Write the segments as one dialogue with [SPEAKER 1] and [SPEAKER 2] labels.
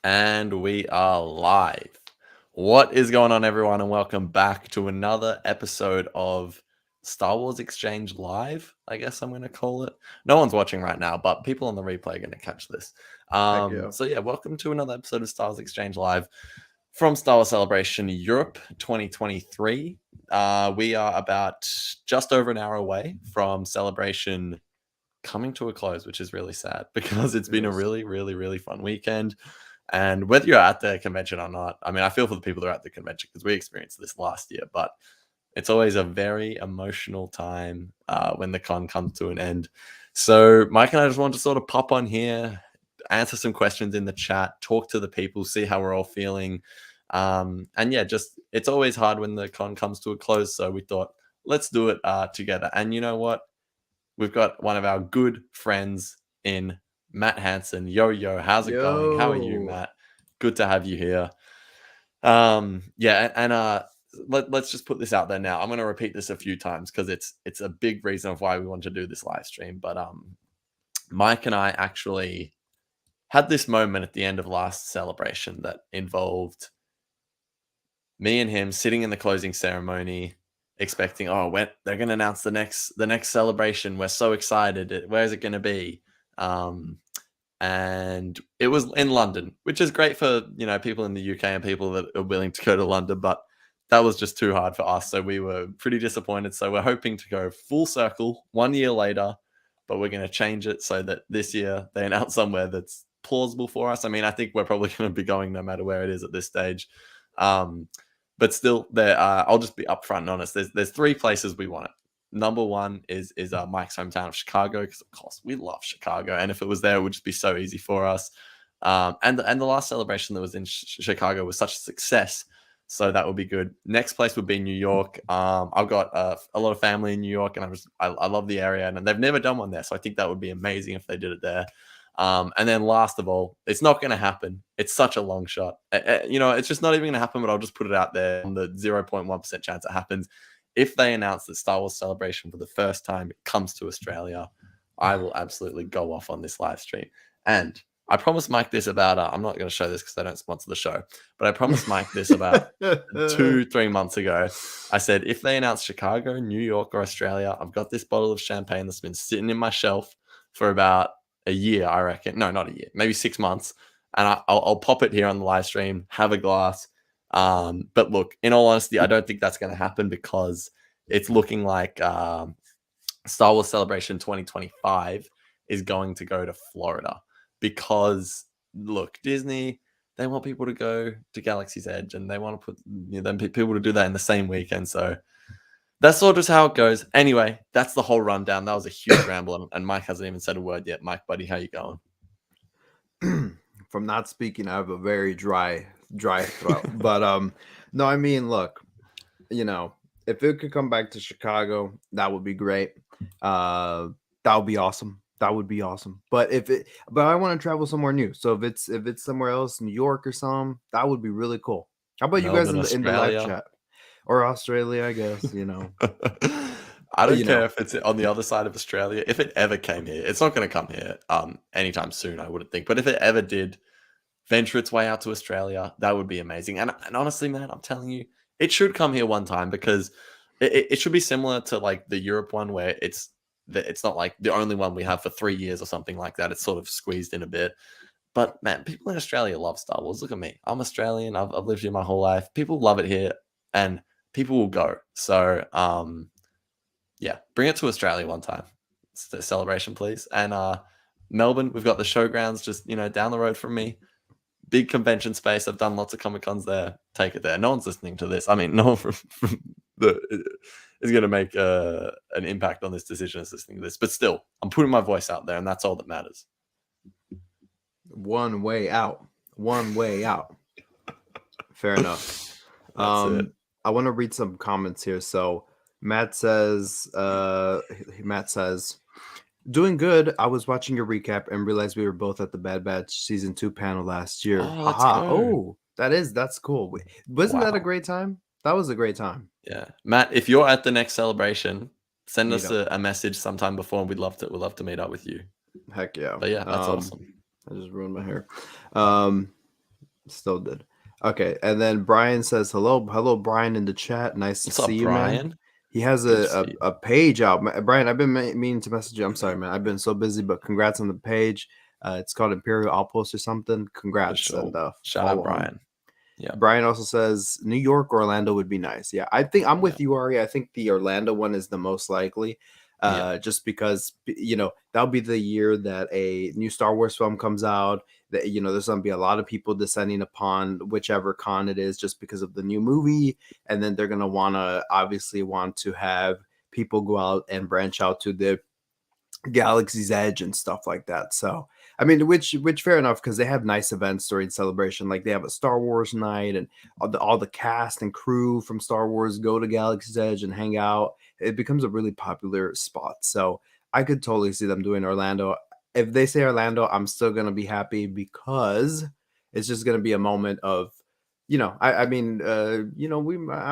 [SPEAKER 1] And we are live. What is going on, everyone? And welcome back to another episode of Star Wars Exchange Live, I guess I'm going to call it. No one's watching right now, but people on the replay are going to catch this.
[SPEAKER 2] Heck yeah.
[SPEAKER 1] So, yeah, welcome to another episode of Star Wars Exchange Live from Star Wars Celebration Europe 2023. We are about just over an hour away from Celebration coming to a close, which is really sad because it's been a really fun weekend. And whether you're at the convention or not, I mean, I feel for the people that are at the convention because we experienced this last year, but it's always a very emotional time when the con comes to an end. So Mike and I just want to sort of pop on here, answer some questions in the chat, talk to the people, see how we're all feeling. And yeah, just it's always hard when the con comes to a close. So we thought, let's do it together. And you know what? We've got one of our good friends in Matt Hansen. Yo, how's it going? How are you, Matt? Good to have you here. Let's just put this out there now. I'm going to repeat this a few times because it's a big reason of why we want to do this live stream. But Mike and I actually had this moment at the end of last celebration that involved me and him sitting in the closing ceremony, expecting, they're going to announce the next celebration. We're so excited. Where's it going to be? And it was in London, which is great for, people in the UK and people that are willing to go to London, but that was just too hard for us. So we were pretty disappointed. So we're hoping to go full circle 1 year later, but we're going to change it so that this year they announce somewhere that's plausible for us. I mean, I think we're probably going to be going no matter where it is at this stage. But still, I'll just be upfront and honest. There's three places we want it. Number one is Mike's hometown of Chicago, because of course we love Chicago, and if it was there, it would just be so easy for us. And the last celebration that was in Chicago was such a success, so that would be good. Next place would be New York. I've got a lot of family in New York, and I love the area, and they've never done one there, so I think that would be amazing if they did it there. And then last of all, it's not going to happen. It's such a long shot. It's just not even going to happen, but I'll just put it out there on the 0.1% chance it happens. If they announce that Star Wars Celebration for the first time comes to Australia, I will absolutely go off on this live stream. And I promised Mike this about, I'm not going to show this because they don't sponsor the show, but I promised Mike this about 2-3 months ago. I said, if they announce Chicago, New York, or Australia, I've got this bottle of champagne that's been sitting in my shelf for about a year, I reckon. No, not a year, maybe 6 months. And I'll pop it here on the live stream, have a glass. But look, in all honesty, I don't think that's going to happen because it's looking like Star Wars Celebration 2025 is going to go to Florida because, look, Disney, they want people to go to Galaxy's Edge and they want to put them people to do that in the same weekend. So that's sort of just how it goes. Anyway, that's the whole rundown. That was a huge ramble, and Mike hasn't even said a word yet. Mike, buddy, how you going?
[SPEAKER 2] From not speaking, I have a very dry throat. But no, I mean, look, if it could come back to Chicago, that would be great. That would be awesome. That would be awesome. But I want to travel somewhere new. So if it's somewhere else, New York or something, that would be really cool. How about
[SPEAKER 1] Melbourne,
[SPEAKER 2] you guys in the live chat? Or Australia, I guess,
[SPEAKER 1] I don't care if it's on the other side of Australia. If it ever came here, it's not going to come here anytime soon, I wouldn't think. But if it ever did venture its way out to Australia, that would be amazing. And honestly, man, I'm telling you, it should come here one time because it should be similar to like the Europe one where it's not like the only one we have for 3 years or something like that. It's sort of squeezed in a bit. But man, people in Australia love Star Wars. Look at me. I'm Australian. I've lived here my whole life. People love it here. And people will go. So, bring it to Australia one time. It's a celebration, please. And Melbourne, we've got the showgrounds just, down the road from me. Big convention space. I've done lots of Comic Cons there. Take it there. No one's listening to this. I mean, no one from is going to make an impact on this decision is listening to this. But still, I'm putting my voice out there, and that's all that matters.
[SPEAKER 2] One way out. Fair enough. I want to read some comments here. So Matt says, doing good. I was watching your recap and realized we were both at the Bad Batch season 2 panel last year. That's cool. Wasn't that a great time? That was a great time.
[SPEAKER 1] Yeah. Matt, if you're at the next celebration, send us a message sometime before, and we'd love to meet up with you.
[SPEAKER 2] Heck yeah.
[SPEAKER 1] But yeah, that's awesome.
[SPEAKER 2] I just ruined my hair. Still did. Okay, and then Brian says hello, Brian in the chat. Nice to
[SPEAKER 1] What's
[SPEAKER 2] see
[SPEAKER 1] up,
[SPEAKER 2] you, man.
[SPEAKER 1] Brian?
[SPEAKER 2] He has
[SPEAKER 1] Good to see you.
[SPEAKER 2] a page out, Brian. I've been meaning to message you. I'm sorry, man. I've been so busy, but congrats on the page. It's called Imperial Outpost or something.
[SPEAKER 1] For
[SPEAKER 2] Congrats
[SPEAKER 1] sure.
[SPEAKER 2] and
[SPEAKER 1] Shout out,
[SPEAKER 2] follow him.
[SPEAKER 1] Brian. Yeah.
[SPEAKER 2] Brian also says New York, Orlando would be nice. Yeah, I think I'm with you, Ari. I think the Orlando one is the most likely, just because that'll be the year that a new Star Wars film comes out. That there's gonna be a lot of people descending upon whichever con it is, just because of the new movie, and then they're gonna obviously want to have people go out and branch out to the Galaxy's Edge and stuff like that. So I mean, which fair enough, because they have nice events during celebration. Like they have a Star Wars night, and all the cast and crew from Star Wars go to Galaxy's Edge and hang out. It becomes a really popular spot. So I could totally see them doing Orlando. If they say Orlando, I'm still gonna be happy, because it's just gonna be a moment of, I mean, I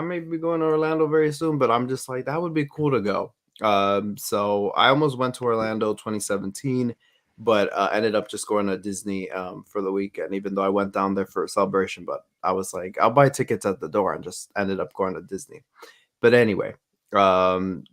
[SPEAKER 2] may be going to Orlando very soon, but I'm just like, that would be cool to go. So I almost went to Orlando 2017, but ended up just going to Disney for the weekend, even though I went down there for a celebration. But I was like, I'll buy tickets at the door, and just ended up going to Disney. But anyway, um,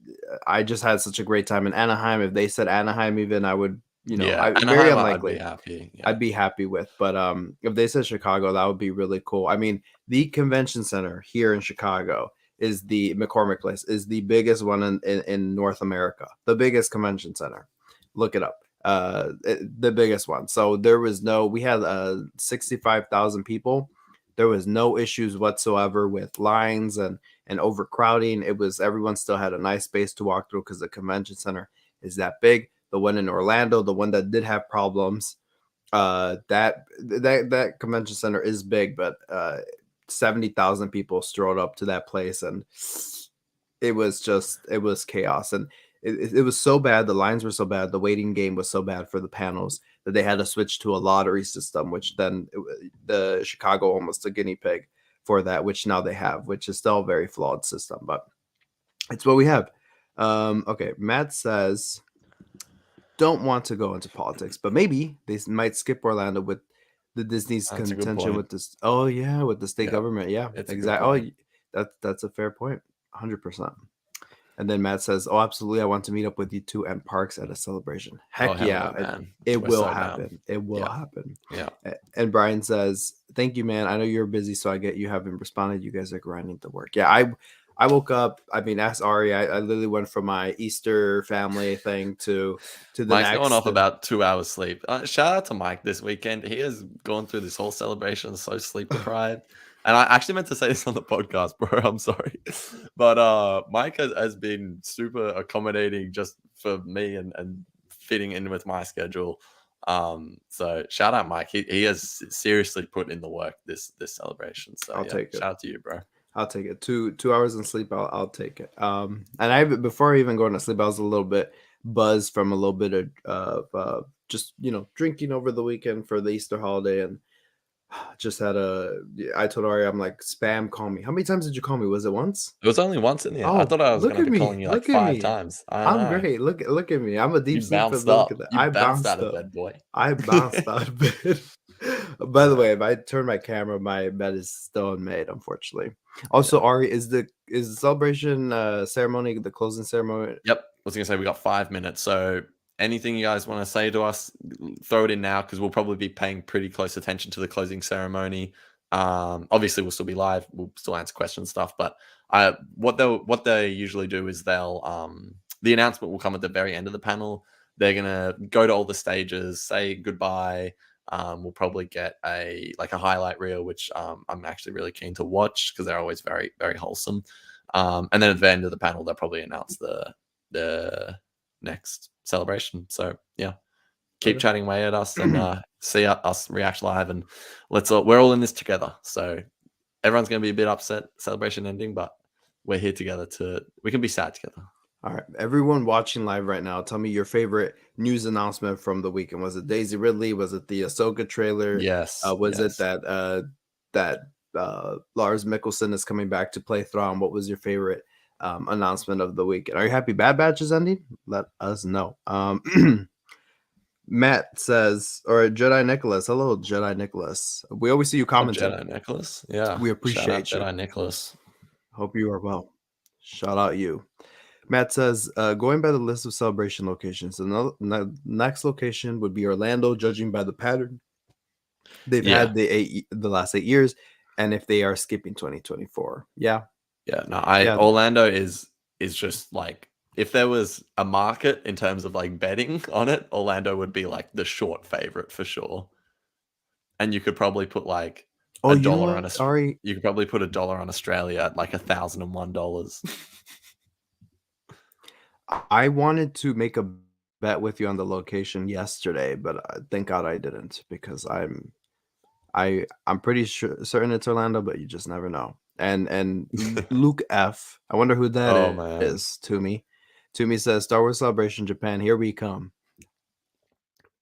[SPEAKER 2] I just had such a great time in Anaheim. If they said Anaheim, even I would,
[SPEAKER 1] Yeah.
[SPEAKER 2] very
[SPEAKER 1] Anaheim, I'd be
[SPEAKER 2] unlikely.
[SPEAKER 1] happy. Yeah.
[SPEAKER 2] I'd be happy with. But if they said Chicago, that would be really cool. I mean, the convention center here in Chicago is the McCormick Place, is the biggest one in North America, the biggest convention center. Look it up. The biggest one. So we had 65,000 people. There was no issues whatsoever with lines and overcrowding. Everyone still had a nice space to walk through, because the convention center is that big. The one in Orlando, the one that did have problems, that convention center is big, but 70,000 people strode up to that place, and it was chaos. And it was so bad, the lines were so bad, the waiting game was so bad for the panels, that they had to switch to a lottery system, which then the Chicago almost a guinea pig for that, which now they have, which is still a very flawed system, but it's what we have. Okay, Matt says, don't want to go into politics, but maybe they might skip Orlando with the Disney's
[SPEAKER 1] That's a good
[SPEAKER 2] contention
[SPEAKER 1] point.
[SPEAKER 2] with this. Oh yeah, with the state
[SPEAKER 1] Yeah,
[SPEAKER 2] government. Yeah,
[SPEAKER 1] it's a good
[SPEAKER 2] exactly.
[SPEAKER 1] point.
[SPEAKER 2] Oh, that's a fair point. 100%. And then Matt says, "Oh, absolutely, I want to meet up with you two and Parks at a celebration."
[SPEAKER 1] Oh,
[SPEAKER 2] Heck
[SPEAKER 1] hell
[SPEAKER 2] yeah,
[SPEAKER 1] yeah, man.
[SPEAKER 2] it
[SPEAKER 1] We're
[SPEAKER 2] will
[SPEAKER 1] so down.
[SPEAKER 2] happen. It will
[SPEAKER 1] Yeah.
[SPEAKER 2] happen.
[SPEAKER 1] Yeah.
[SPEAKER 2] And Brian says, "Thank you, man. I know you're busy, so I get you haven't responded. You guys are grinding the work." Yeah, I woke up. I mean, ask Ari. I literally went from my Easter family thing to the
[SPEAKER 1] Mike's
[SPEAKER 2] next.
[SPEAKER 1] going off about 2 hours sleep. Shout out to Mike this weekend. He has gone through this whole celebration so sleep deprived. And I actually meant to say this on the podcast, bro. I'm sorry. But Mike has been super accommodating just for me and fitting in with my schedule. So shout out Mike. He has seriously put in the work this celebration. So
[SPEAKER 2] I'll
[SPEAKER 1] yeah,
[SPEAKER 2] take it.
[SPEAKER 1] shout out to you, bro.
[SPEAKER 2] I'll take it. 2 hours in sleep. I'll take it. And before even going to sleep, I was a little bit buzzed from a little bit of just drinking over the weekend for the Easter holiday, and just had I told Ari, I'm like, spam call me. How many times did you call me? Was it once?
[SPEAKER 1] It was only once in the end. I
[SPEAKER 2] Oh,
[SPEAKER 1] thought I was
[SPEAKER 2] look
[SPEAKER 1] going
[SPEAKER 2] at
[SPEAKER 1] to be
[SPEAKER 2] me.
[SPEAKER 1] calling you like
[SPEAKER 2] Look at
[SPEAKER 1] 5
[SPEAKER 2] me.
[SPEAKER 1] times. I
[SPEAKER 2] I'm
[SPEAKER 1] know.
[SPEAKER 2] great. Look at me. I'm a deep
[SPEAKER 1] You
[SPEAKER 2] sleeper.
[SPEAKER 1] bounced
[SPEAKER 2] Look
[SPEAKER 1] up.
[SPEAKER 2] at that.
[SPEAKER 1] You
[SPEAKER 2] I
[SPEAKER 1] bounced
[SPEAKER 2] bounced
[SPEAKER 1] out of
[SPEAKER 2] up.
[SPEAKER 1] bed, boy.
[SPEAKER 2] I bounced out of bed. By the way, if I turn my camera, my bed is still unmade, unfortunately. Also, Ari, is the celebration ceremony, the closing ceremony?
[SPEAKER 1] Yep. I was going to say we got 5 minutes. So anything you guys want to say to us, throw it in now, because we'll probably be paying pretty close attention to the closing ceremony. Obviously, we'll still be live. We'll still answer questions and stuff. But what they usually do is the announcement will come at the very end of the panel. They're gonna go to all the stages, say goodbye. We'll probably get a highlight reel, which I'm actually really keen to watch, because they're always very, very wholesome. And then at the end of the panel, they'll probably announce the next celebration. So yeah, keep chatting away at us and see us react live, and we're all in this together. So everyone's going to be a bit upset celebration ending, but we're here together we can be sad together.
[SPEAKER 2] All right, everyone watching live right now, tell me your favorite news announcement from the weekend. Was it Daisy Ridley? Was it the Ahsoka trailer?
[SPEAKER 1] Yes.
[SPEAKER 2] Was it that Lars Mikkelsen is coming back to play Thrawn? What was your favorite announcement of the weekend? Are you happy Bad Batch is ending? Let us know. Matt says, or Jedi Nicholas. Hello, Jedi Nicholas. We always see you
[SPEAKER 1] A
[SPEAKER 2] commenting.
[SPEAKER 1] Jedi Nicholas. Yeah.
[SPEAKER 2] We
[SPEAKER 1] Shout out
[SPEAKER 2] appreciate you.
[SPEAKER 1] Jedi Nicholas.
[SPEAKER 2] Hope you are well. Shout out you. Matt says, going by the list of celebration locations, the next location would be Orlando, judging by the pattern they've
[SPEAKER 1] Yeah.
[SPEAKER 2] had the last 8 years, and if they are skipping 2024. Yeah.
[SPEAKER 1] Yeah. No,
[SPEAKER 2] Yeah.
[SPEAKER 1] Orlando is just like, if there was a market in terms of like betting on it, Orlando would be like the short favorite for sure. And you could probably put like
[SPEAKER 2] Oh,
[SPEAKER 1] a
[SPEAKER 2] you know
[SPEAKER 1] dollar on
[SPEAKER 2] what, Ari?
[SPEAKER 1] you could probably put $1 on Australia at like $1,001.
[SPEAKER 2] I wanted to make a bet with you on the location yesterday, but thank God I didn't, because I'm pretty certain it's Orlando, but you just never know. And Luke F, I wonder who that
[SPEAKER 1] Oh man.
[SPEAKER 2] is. To me says Star Wars Celebration Japan. Here we come.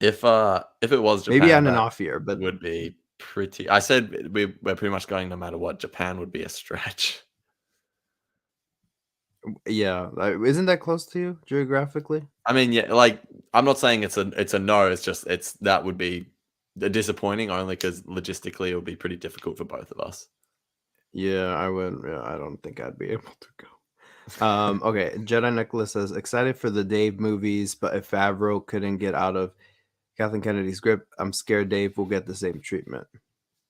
[SPEAKER 1] If it was Japan,
[SPEAKER 2] Maybe on an
[SPEAKER 1] that
[SPEAKER 2] off year, but
[SPEAKER 1] would be pretty. I said we're pretty much going no matter what. Japan would be a stretch.
[SPEAKER 2] yeah, isn't that close to you geographically?
[SPEAKER 1] I mean, yeah, like I'm not saying it's a no. It's just that would be disappointing only because logistically it would be pretty difficult for both of us.
[SPEAKER 2] Yeah, I would. Yeah, I don't think I'd be able to go. Okay, Jedi Nicholas says excited for the Dave movies, but if Favreau couldn't get out of Kathleen Kennedy's grip, I'm scared Dave will get the same treatment.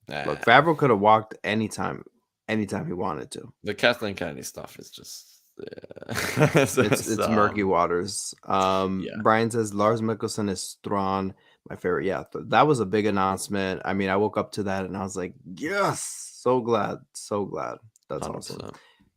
[SPEAKER 2] Look, Favreau could have walked anytime he wanted to.
[SPEAKER 1] The Kathleen Kennedy stuff is just
[SPEAKER 2] It's murky waters.
[SPEAKER 1] yeah.
[SPEAKER 2] Brian says Lars Mikkelsen is Thrawn, my favorite. Yeah, that was a big announcement. I mean, I woke up to that and I was like, yes, so glad. That's
[SPEAKER 1] 100%.
[SPEAKER 2] awesome.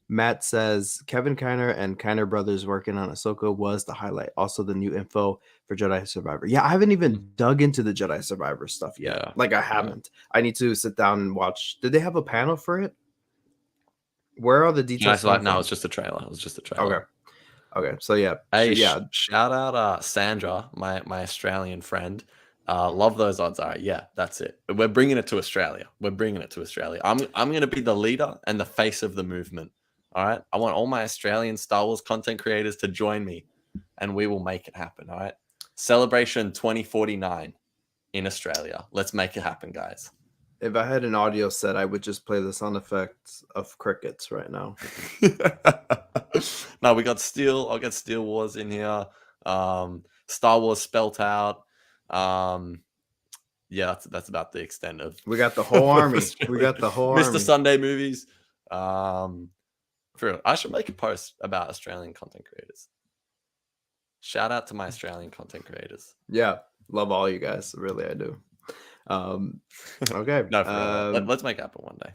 [SPEAKER 2] Matt says Kevin Kiner and Kiner Brothers working on Ahsoka was the highlight. Also, the new info for Jedi Survivor. Yeah, I haven't even dug into the Jedi Survivor stuff yet.
[SPEAKER 1] Yeah,
[SPEAKER 2] Like, I haven't. I need to sit down and watch. Did they have a panel for it? Where are the details?
[SPEAKER 1] No, it's just a trailer. It was just a trailer.
[SPEAKER 2] Okay. So yeah.
[SPEAKER 1] Hey, shout out Sandra, my Australian friend. Love those odds. All right, yeah, that's it. We're bringing it to Australia. I'm gonna be the leader and the face of the movement. All right. I want all my Australian Star Wars content creators to join me, and we will make it happen. All right. Celebration 2049 in Australia. Let's make it happen, guys.
[SPEAKER 2] If I had an audio set, I would just play the sound effects of crickets right now.
[SPEAKER 1] No, we got Steel. I'll get Steel Wars in here. Star Wars spelt out. Yeah, that's about the extent of.
[SPEAKER 2] We got the whole army. We got the whole
[SPEAKER 1] Mr.
[SPEAKER 2] army.
[SPEAKER 1] Sunday movies. For real, I should make a post about Australian content creators. Shout out to my Australian content creators.
[SPEAKER 2] Yeah, love all you guys. Really, I do. Okay.
[SPEAKER 1] No, for real. Let's make it happen one day.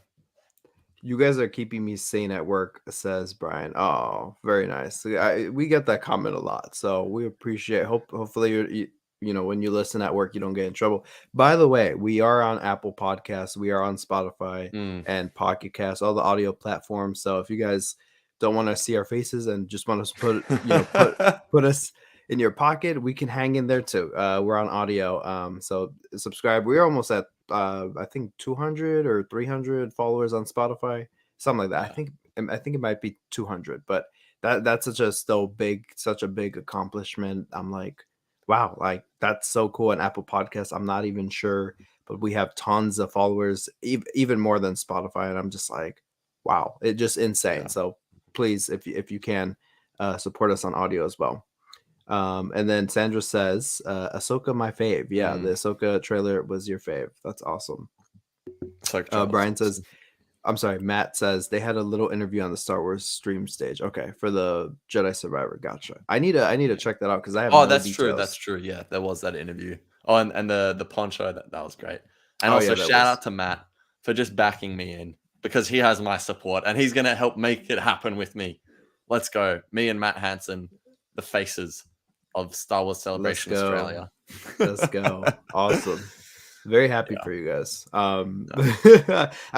[SPEAKER 2] You guys are keeping me sane at work, says Brian. Oh, very nice. We get that comment a lot, so we appreciate. Hopefully, you know, when you listen at work, you don't get in trouble. By the way, we are on Apple Podcasts, we are on Spotify and Pocket Cast, all the audio platforms. So if you guys don't want to see our faces and just want us to put us in your pocket, we can hang in there too. We're on audio. So subscribe. We're almost at I think 200 or 300 followers on Spotify, something like that. Yeah. I think it might be 200, but that's such a big accomplishment. I'm like, wow, like that's so cool. And Apple Podcasts, I'm not even sure, but we have tons of followers, even more than Spotify. And I'm just like, wow, it's just insane. Yeah. So please, if you can, support us on audio as well. And then Sandra says, Ahsoka, my fave. Yeah, the Ahsoka trailer was your fave. That's awesome. Brian says, I'm sorry, Matt says they had a little interview on the Star Wars stream stage. Okay, for the Jedi Survivor. Gotcha. I need to check that out because I have no
[SPEAKER 1] that's
[SPEAKER 2] details.
[SPEAKER 1] true. That's true. Yeah, there was that interview. Oh, and the poncho, that was great. And also shout out to Matt for just backing me in because he has my support and he's gonna help make it happen with me. Let's go. Me and Matt Hansen, the faces of Star Wars Celebration Australia.
[SPEAKER 2] Let's go. Awesome. Very happy for you guys. I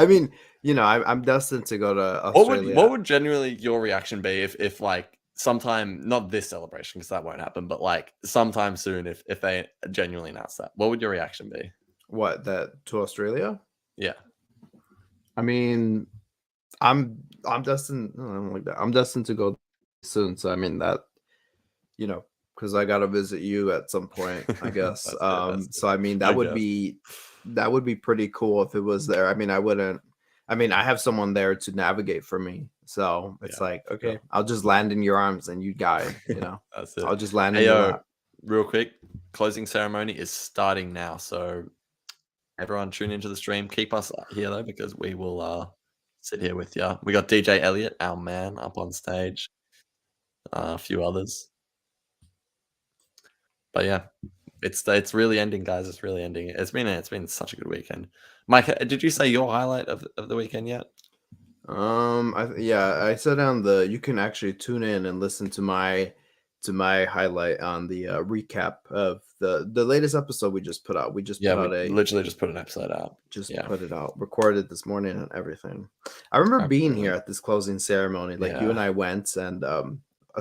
[SPEAKER 2] mean, you know, I'm destined to go to Australia.
[SPEAKER 1] What would genuinely your reaction be if like sometime, not this celebration because that won't happen, but like sometime soon if they genuinely announce that? What would your reaction be?
[SPEAKER 2] What, that to Australia?
[SPEAKER 1] Yeah.
[SPEAKER 2] I mean, I'm destined. I don't like that. I'm destined to go soon. So I mean that, you know, because I gotta visit you at some point, I guess.
[SPEAKER 1] That's it.
[SPEAKER 2] So I mean,
[SPEAKER 1] I
[SPEAKER 2] that would
[SPEAKER 1] guess.
[SPEAKER 2] be pretty cool if it was there. I mean, I wouldn't. I mean, I have someone there to navigate for me, so it's
[SPEAKER 1] Yeah,
[SPEAKER 2] like, okay,
[SPEAKER 1] sure.
[SPEAKER 2] I'll just land in your arms and you guide.
[SPEAKER 1] That's it.
[SPEAKER 2] I'll just land in
[SPEAKER 1] Hey,
[SPEAKER 2] your lap.
[SPEAKER 1] real quick, closing ceremony is starting now. So everyone tune into the stream. Keep us here though, because we will sit here with you. We got DJ Elliot, our man, up on stage. A few others. But yeah, it's really ending, guys. It's really ending. It's been such a good weekend. Mike, did you say your highlight of the weekend yet?
[SPEAKER 2] I said on you can actually tune in and listen to my highlight on the recap of the latest episode we just put out. We just
[SPEAKER 1] Yeah,
[SPEAKER 2] put
[SPEAKER 1] we
[SPEAKER 2] out
[SPEAKER 1] literally just put an episode out. Yeah,
[SPEAKER 2] put it out, recorded this morning and everything. I remember being
[SPEAKER 1] absolutely.
[SPEAKER 2] here at this closing ceremony. Like you and
[SPEAKER 1] Yeah,
[SPEAKER 2] I went, and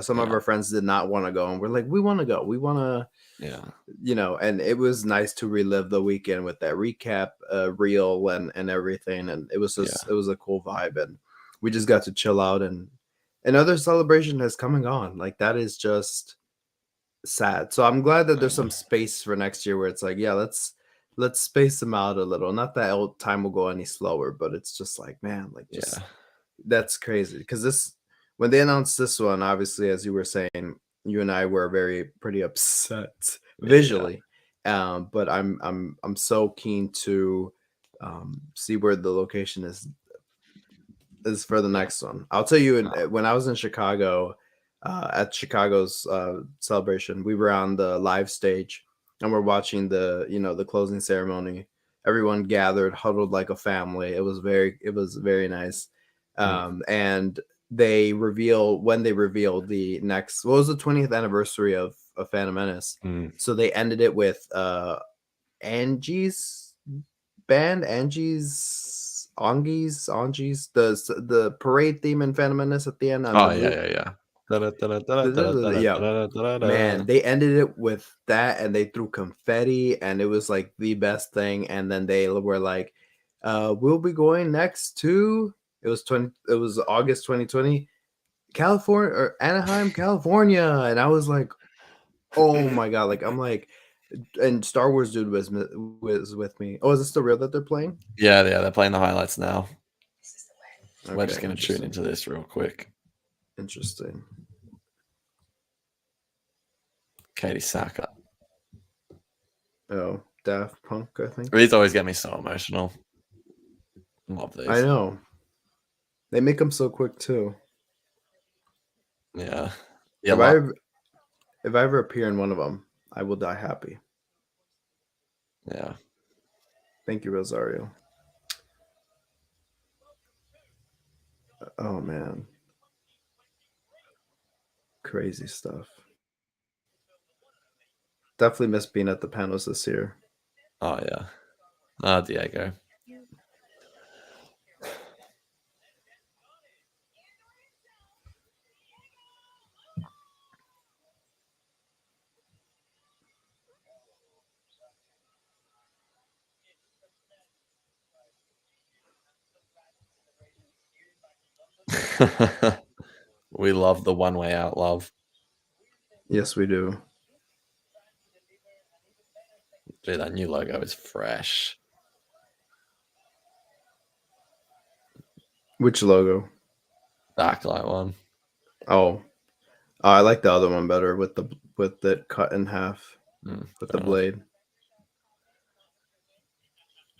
[SPEAKER 2] some of
[SPEAKER 1] yeah,
[SPEAKER 2] our friends did not want to go, and we're like, we want to go. We want to,
[SPEAKER 1] yeah,
[SPEAKER 2] and it was nice to relive the weekend with that recap reel and everything, and it was
[SPEAKER 1] yeah,
[SPEAKER 2] just it was a cool vibe, and we just got to chill out, and another celebration has come and gone. Like that is just sad. So I'm glad that there's
[SPEAKER 1] yeah,
[SPEAKER 2] some space for next year where it's like, yeah, let's space them out a little. Not that old time will go any slower, but it's just like, man, like
[SPEAKER 1] yeah,
[SPEAKER 2] just that's crazy. Because this when they announced this one, obviously, as you were saying, you and I were pretty upset
[SPEAKER 1] yeah,
[SPEAKER 2] visually. But I'm so keen to see where the location is for the
[SPEAKER 1] yeah.
[SPEAKER 2] next one. I'll tell you,
[SPEAKER 1] No,
[SPEAKER 2] when I was in Chicago, at Chicago's celebration, we were on the live stage and we're watching the closing ceremony. Everyone gathered, huddled like a family. It was very nice.
[SPEAKER 1] mm,
[SPEAKER 2] And when they revealed the next, what was the 20th anniversary of Phantom Menace?
[SPEAKER 1] mm.
[SPEAKER 2] So they ended it with Angie's band, Angie's, the parade theme in Phantom Menace at the end on the
[SPEAKER 1] Oh yeah,
[SPEAKER 2] loop.
[SPEAKER 1] yeah, yeah.
[SPEAKER 2] Yeah, man,
[SPEAKER 1] Da-da-da-da-da-da-da-da-da-da.
[SPEAKER 2] they ended it with that, and they threw confetti, and it was like the best thing. And then they were like, "We'll be going next to." It was August 2020, California or Anaheim, California, and I was like, "Oh my god!" Like I'm like, and Star Wars dude was with me. Oh, is it still real that they're playing?
[SPEAKER 1] Yeah, yeah, they're playing the highlights now. We're just
[SPEAKER 2] Okay,
[SPEAKER 1] gonna tune
[SPEAKER 2] interesting.
[SPEAKER 1] into this real quick.
[SPEAKER 2] Interesting.
[SPEAKER 1] Katie Saka.
[SPEAKER 2] Oh, Daft Punk, I think.
[SPEAKER 1] These always get me so emotional. Love
[SPEAKER 2] I
[SPEAKER 1] these.
[SPEAKER 2] know. They make them so quick too.
[SPEAKER 1] Yeah. Yeah,
[SPEAKER 2] If I if I ever appear in one of them, I will die happy.
[SPEAKER 1] yeah.
[SPEAKER 2] Thank you, Rosario. Oh man, crazy stuff. Definitely miss being at the panels this year.
[SPEAKER 1] Oh yeah. Ah, Diego. We love the one way out love.
[SPEAKER 2] Yes, we do.
[SPEAKER 1] Dude, that new logo is fresh.
[SPEAKER 2] Which logo?
[SPEAKER 1] Dark light one.
[SPEAKER 2] Oh, I like the other one better with it cut in half with the
[SPEAKER 1] Fair enough.
[SPEAKER 2] blade.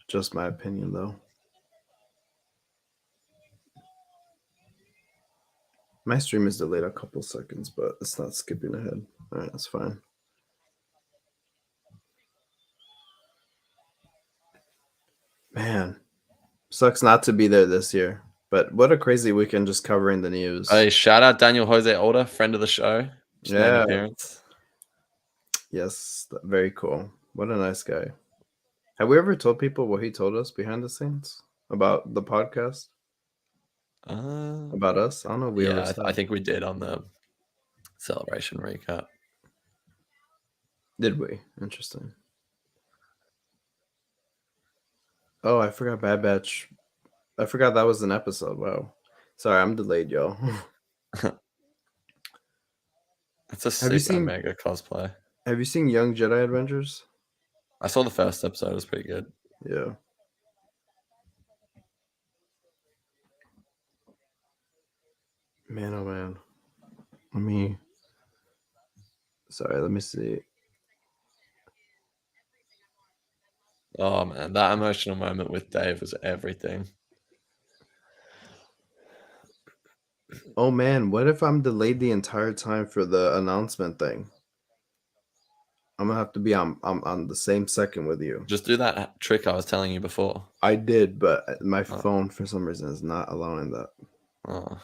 [SPEAKER 2] Just my opinion, though. My stream is delayed a couple seconds, but it's not skipping ahead. All right, that's fine. Man, sucks not to be there this year. But what a crazy weekend just covering the news.
[SPEAKER 1] Hey, shout out Daniel Jose Older, friend of the show. Just made an
[SPEAKER 2] Yeah.
[SPEAKER 1] appearance.
[SPEAKER 2] Yes, very cool. What a nice guy. Have we ever told people what he told us behind the scenes about the podcast? About us? I don't know if we ever
[SPEAKER 1] Yeah,
[SPEAKER 2] said.
[SPEAKER 1] I think we did on the celebration recap.
[SPEAKER 2] Did we? Interesting. Oh, I forgot Bad Batch. I forgot that was an episode. Wow. Sorry, I'm delayed, y'all.
[SPEAKER 1] It's a
[SPEAKER 2] Have you
[SPEAKER 1] sick
[SPEAKER 2] seen
[SPEAKER 1] Omega cosplay.
[SPEAKER 2] Have you seen Young Jedi Adventures?
[SPEAKER 1] I saw the first episode. It was pretty good.
[SPEAKER 2] Yeah. Man, oh man. Let me see.
[SPEAKER 1] Oh man, that emotional moment with Dave was everything.
[SPEAKER 2] Oh man, what if I'm delayed the entire time for the announcement thing? I'm gonna have to be on the same second with you.
[SPEAKER 1] Just do that trick I was telling you before.
[SPEAKER 2] I did, but my
[SPEAKER 1] Oh.
[SPEAKER 2] phone for some reason is not allowing that.
[SPEAKER 1] Oh.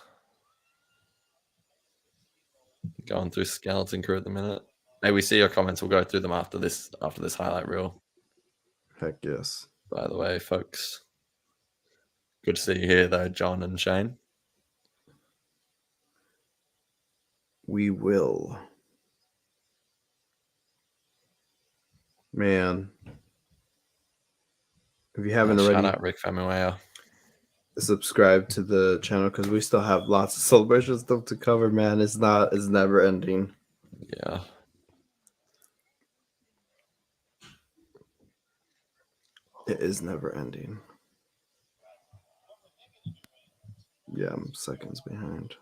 [SPEAKER 1] Going through Skeleton Crew at the minute. Hey, we see your comments. We'll go through them after this highlight reel.
[SPEAKER 2] Heck yes.
[SPEAKER 1] By the way, folks. Good to see you here though, John and Shane.
[SPEAKER 2] We will. Man. If you haven't
[SPEAKER 1] Shout
[SPEAKER 2] already,
[SPEAKER 1] out Rick Famuyiwa.
[SPEAKER 2] subscribe to the channel because we still have lots of celebration stuff to cover, man. It's never ending.
[SPEAKER 1] Yeah.
[SPEAKER 2] It is never ending. Yeah, I'm seconds behind.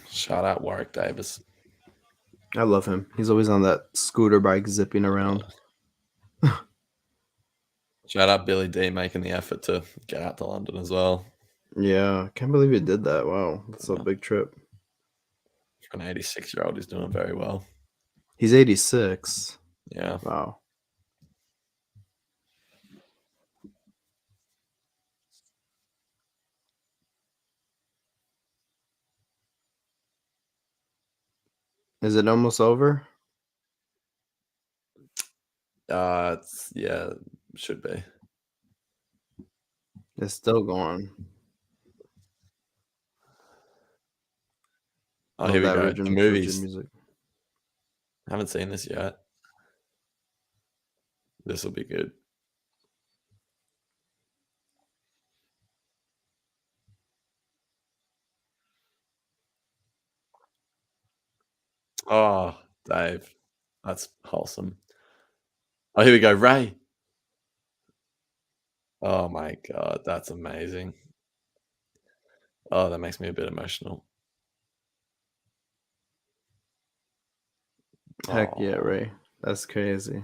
[SPEAKER 1] Shout out Warwick Davis.
[SPEAKER 2] I love him. He's always on that scooter bike zipping around.
[SPEAKER 1] Yeah. Shout out Billy D making the effort to get out to London as well.
[SPEAKER 2] Yeah, can't believe he did that. Wow, that's a big trip.
[SPEAKER 1] For an 86-year-old, he's doing very well.
[SPEAKER 2] He's 86.
[SPEAKER 1] Yeah.
[SPEAKER 2] Wow. Is it almost over?
[SPEAKER 1] Should be.
[SPEAKER 2] It's still going.
[SPEAKER 1] Oh, here we go. The movies.
[SPEAKER 2] Music.
[SPEAKER 1] I haven't seen this yet. This will be good. Oh, Dave. That's wholesome. Oh, here we go. Ray. Oh my God. That's amazing. Oh, that makes me a bit emotional.
[SPEAKER 2] Heck yeah, Ray. That's crazy.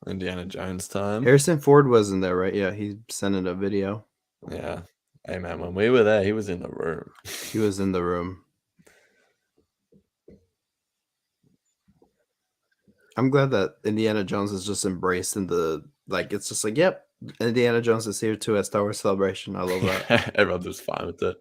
[SPEAKER 1] Indiana Jones time.
[SPEAKER 2] Harrison Ford wasn't there, right? Yeah, he sent in a video.
[SPEAKER 1] Yeah. Hey, man, when we were there, he was in the room.
[SPEAKER 2] He was in the room. I'm glad that Indiana Jones is just embraced in the, like, it's just like, yep, Indiana Jones is here too at Star Wars Celebration. I love that.
[SPEAKER 1] Everyone was fine with it.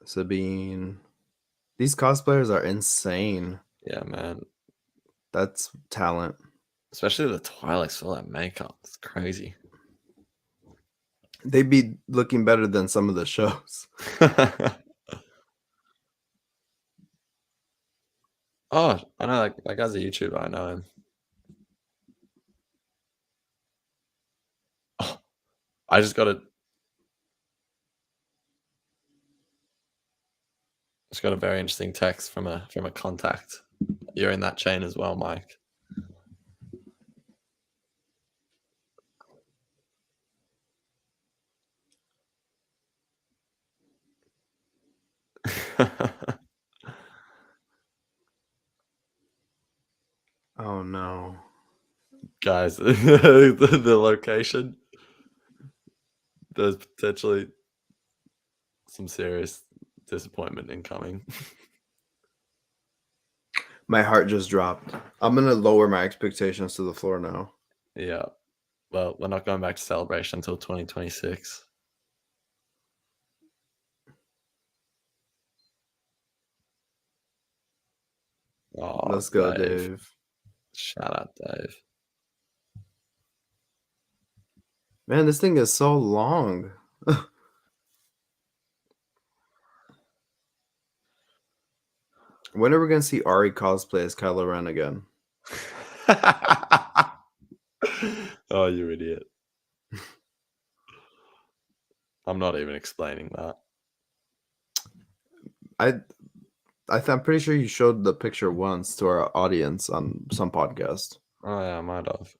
[SPEAKER 2] Sabine. These cosplayers are insane.
[SPEAKER 1] Yeah, man.
[SPEAKER 2] That's talent.
[SPEAKER 1] Especially the Twi'leks for that makeup. It's crazy.
[SPEAKER 2] They'd be looking better than some of the shows.
[SPEAKER 1] Oh, I know that guy's a YouTuber. I know him. Oh, I just got a very interesting text from a contact. You're in that chain as well, Mike.
[SPEAKER 2] Oh no.
[SPEAKER 1] Guys, the location, there's potentially some serious disappointment incoming.
[SPEAKER 2] My heart just dropped. I'm gonna lower my expectations to the floor now.
[SPEAKER 1] Yeah. Well, we're not going back to Celebration until 2026. Oh,
[SPEAKER 2] Let's go, Dave.
[SPEAKER 1] Shout out, Dave.
[SPEAKER 2] Man, this thing is so long. When are we gonna see Ari cosplay as Kylo Ren again?
[SPEAKER 1] Oh, you idiot. I'm not even explaining that.
[SPEAKER 2] I'm pretty sure you showed the picture once to our audience on some podcast.
[SPEAKER 1] Oh, yeah, I might have.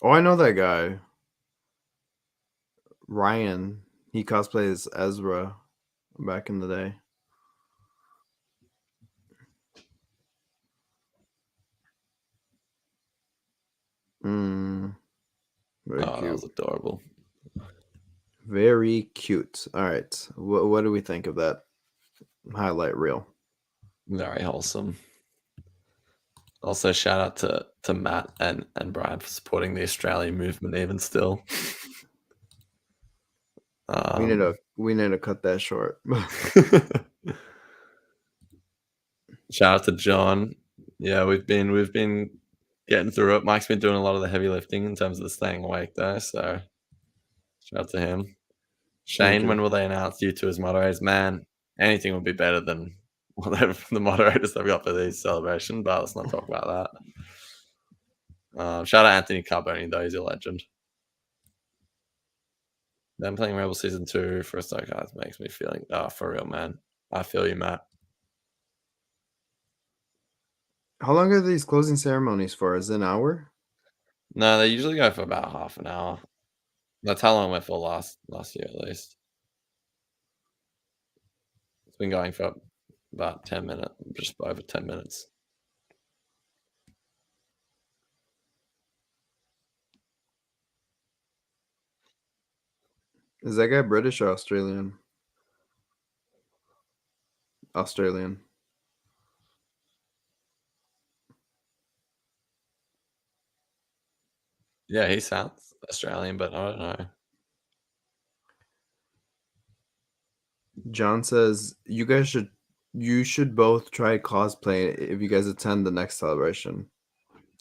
[SPEAKER 2] Oh, I know that guy. Ryan. He cosplays Ezra back in the day. Very
[SPEAKER 1] Oh, that
[SPEAKER 2] cute.
[SPEAKER 1] was adorable.
[SPEAKER 2] Very cute. All right. What do we think of that highlight reel?
[SPEAKER 1] Very wholesome. Also, shout out to Matt and Brian for supporting the Australian movement even still.
[SPEAKER 2] We need to cut that short.
[SPEAKER 1] Shout out to John. Yeah, we've been getting through it. Mike's been doing a lot of the heavy lifting in terms of the staying awake though, so shout out to him. Shane, when will they announce you two as moderators? Man, anything would be better than whatever the moderators they've got for these celebration, but let's not talk about that. Shout out Anthony Carboni though, he's a legend. Them playing Rebel Season 2 for a Stoke Guys makes me feeling for real, man. I feel you, Matt.
[SPEAKER 2] How long are these closing ceremonies for? Is it an hour?
[SPEAKER 1] No, they usually go for about half an hour. That's how long it went for last year at least. It's been going for about 10 minutes, just over 10 minutes.
[SPEAKER 2] Is that guy British or Australian? Australian.
[SPEAKER 1] Yeah, he sounds Australian, but I don't know.
[SPEAKER 2] John says you should both try cosplay if you guys attend the next celebration.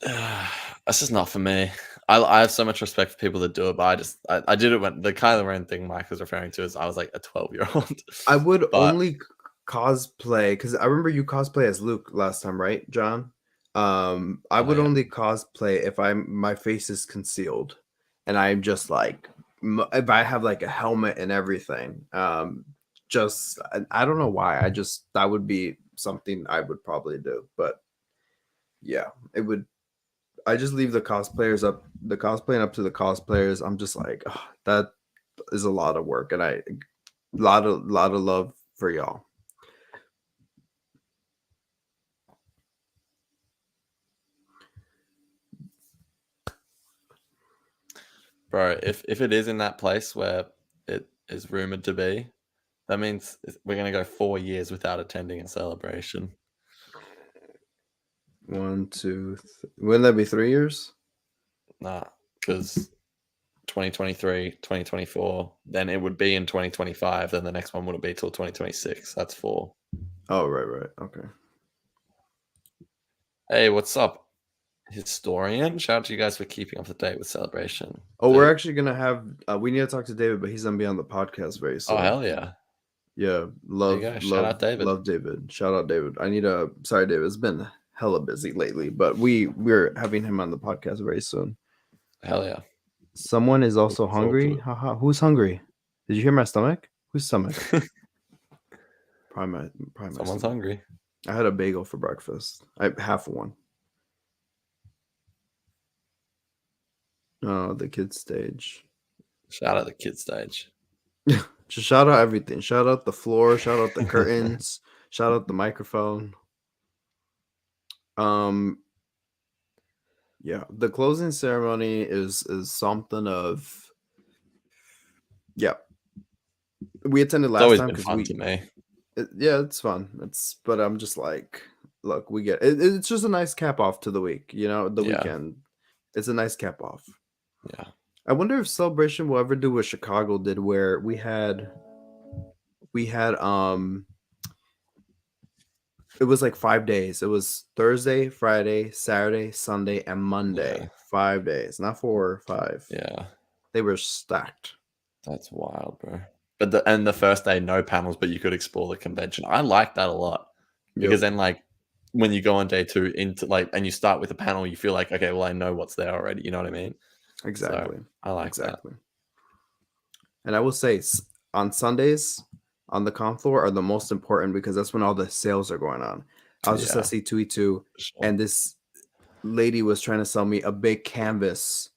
[SPEAKER 1] That's just not for me. I have so much respect for people that do it, but I did it when the Kylo Ren thing Mike was referring to is I was like a 12-year-old.
[SPEAKER 2] I would
[SPEAKER 1] but
[SPEAKER 2] only cosplay because I remember you cosplay as Luke last time, right, John? I would
[SPEAKER 1] yeah.
[SPEAKER 2] only cosplay if my face is concealed and I'm just like if I have like a helmet and everything. Just I don't know why. That would be something I would probably do, but yeah, it would. I just leave the cosplaying up to the cosplayers. I'm just like, "Ugh, that is a lot of work, and lot of love for y'all.
[SPEAKER 1] Bro, if it is in that place where it is rumored to be, that means we're gonna go 4 years without attending a celebration.
[SPEAKER 2] 1, 2, wouldn't that be 3 years?
[SPEAKER 1] Nah, because 2023, 2024, then it would be in 2025. Then the next one wouldn't be till 2026. That's 4.
[SPEAKER 2] Oh, right. Okay.
[SPEAKER 1] Hey, what's up, historian? Shout out to you guys for keeping up to date with celebration.
[SPEAKER 2] Oh, we're actually gonna have. We need to talk to David, but he's gonna be on the podcast very soon.
[SPEAKER 1] Oh hell yeah!
[SPEAKER 2] Yeah,
[SPEAKER 1] Shout out David.
[SPEAKER 2] Love David. Shout out David. Sorry, David. It's been hella busy lately, but we're having him on the podcast very soon.
[SPEAKER 1] Hell yeah!
[SPEAKER 2] Someone is also hungry. Haha. Who's hungry? Did you hear my stomach? Whose stomach? Probably my
[SPEAKER 1] Someone's
[SPEAKER 2] stomach.
[SPEAKER 1] hungry.
[SPEAKER 2] I had a bagel for breakfast. I half one. Oh, the kids stage.
[SPEAKER 1] Shout out the kids stage.
[SPEAKER 2] Just shout out everything. Shout out the floor. Shout out the curtains. Shout out the microphone. Yeah, the closing ceremony is something of. Yeah, we attended
[SPEAKER 1] It's
[SPEAKER 2] last
[SPEAKER 1] always
[SPEAKER 2] time
[SPEAKER 1] been
[SPEAKER 2] because
[SPEAKER 1] fun to me.
[SPEAKER 2] yeah, it's fun. But I'm just like, look, we get it, it's just a nice cap off to the week. The weekend. It's a nice cap off.
[SPEAKER 1] Yeah.
[SPEAKER 2] I wonder if Celebration will ever do what Chicago did, where we had it was like 5 days. It was Thursday, Friday, Saturday, Sunday, and Monday.
[SPEAKER 1] Yeah.
[SPEAKER 2] 5 days, not 4 or 5.
[SPEAKER 1] Yeah.
[SPEAKER 2] They were stacked.
[SPEAKER 1] That's wild, bro. But the first day, no panels, but you could explore the convention. I like that a lot because
[SPEAKER 2] Yep.
[SPEAKER 1] then like when you go on day 2 into like and you start with a panel, you feel like okay, well I know what's there already. You know what I mean? So
[SPEAKER 2] Exactly.
[SPEAKER 1] I like that.
[SPEAKER 2] Exactly. And I will say on Sundays on the con floor are the most important because that's when all the sales are going on. I was just at
[SPEAKER 1] Yeah,
[SPEAKER 2] C2E2
[SPEAKER 1] for sure.
[SPEAKER 2] and this lady was trying to sell me a big canvas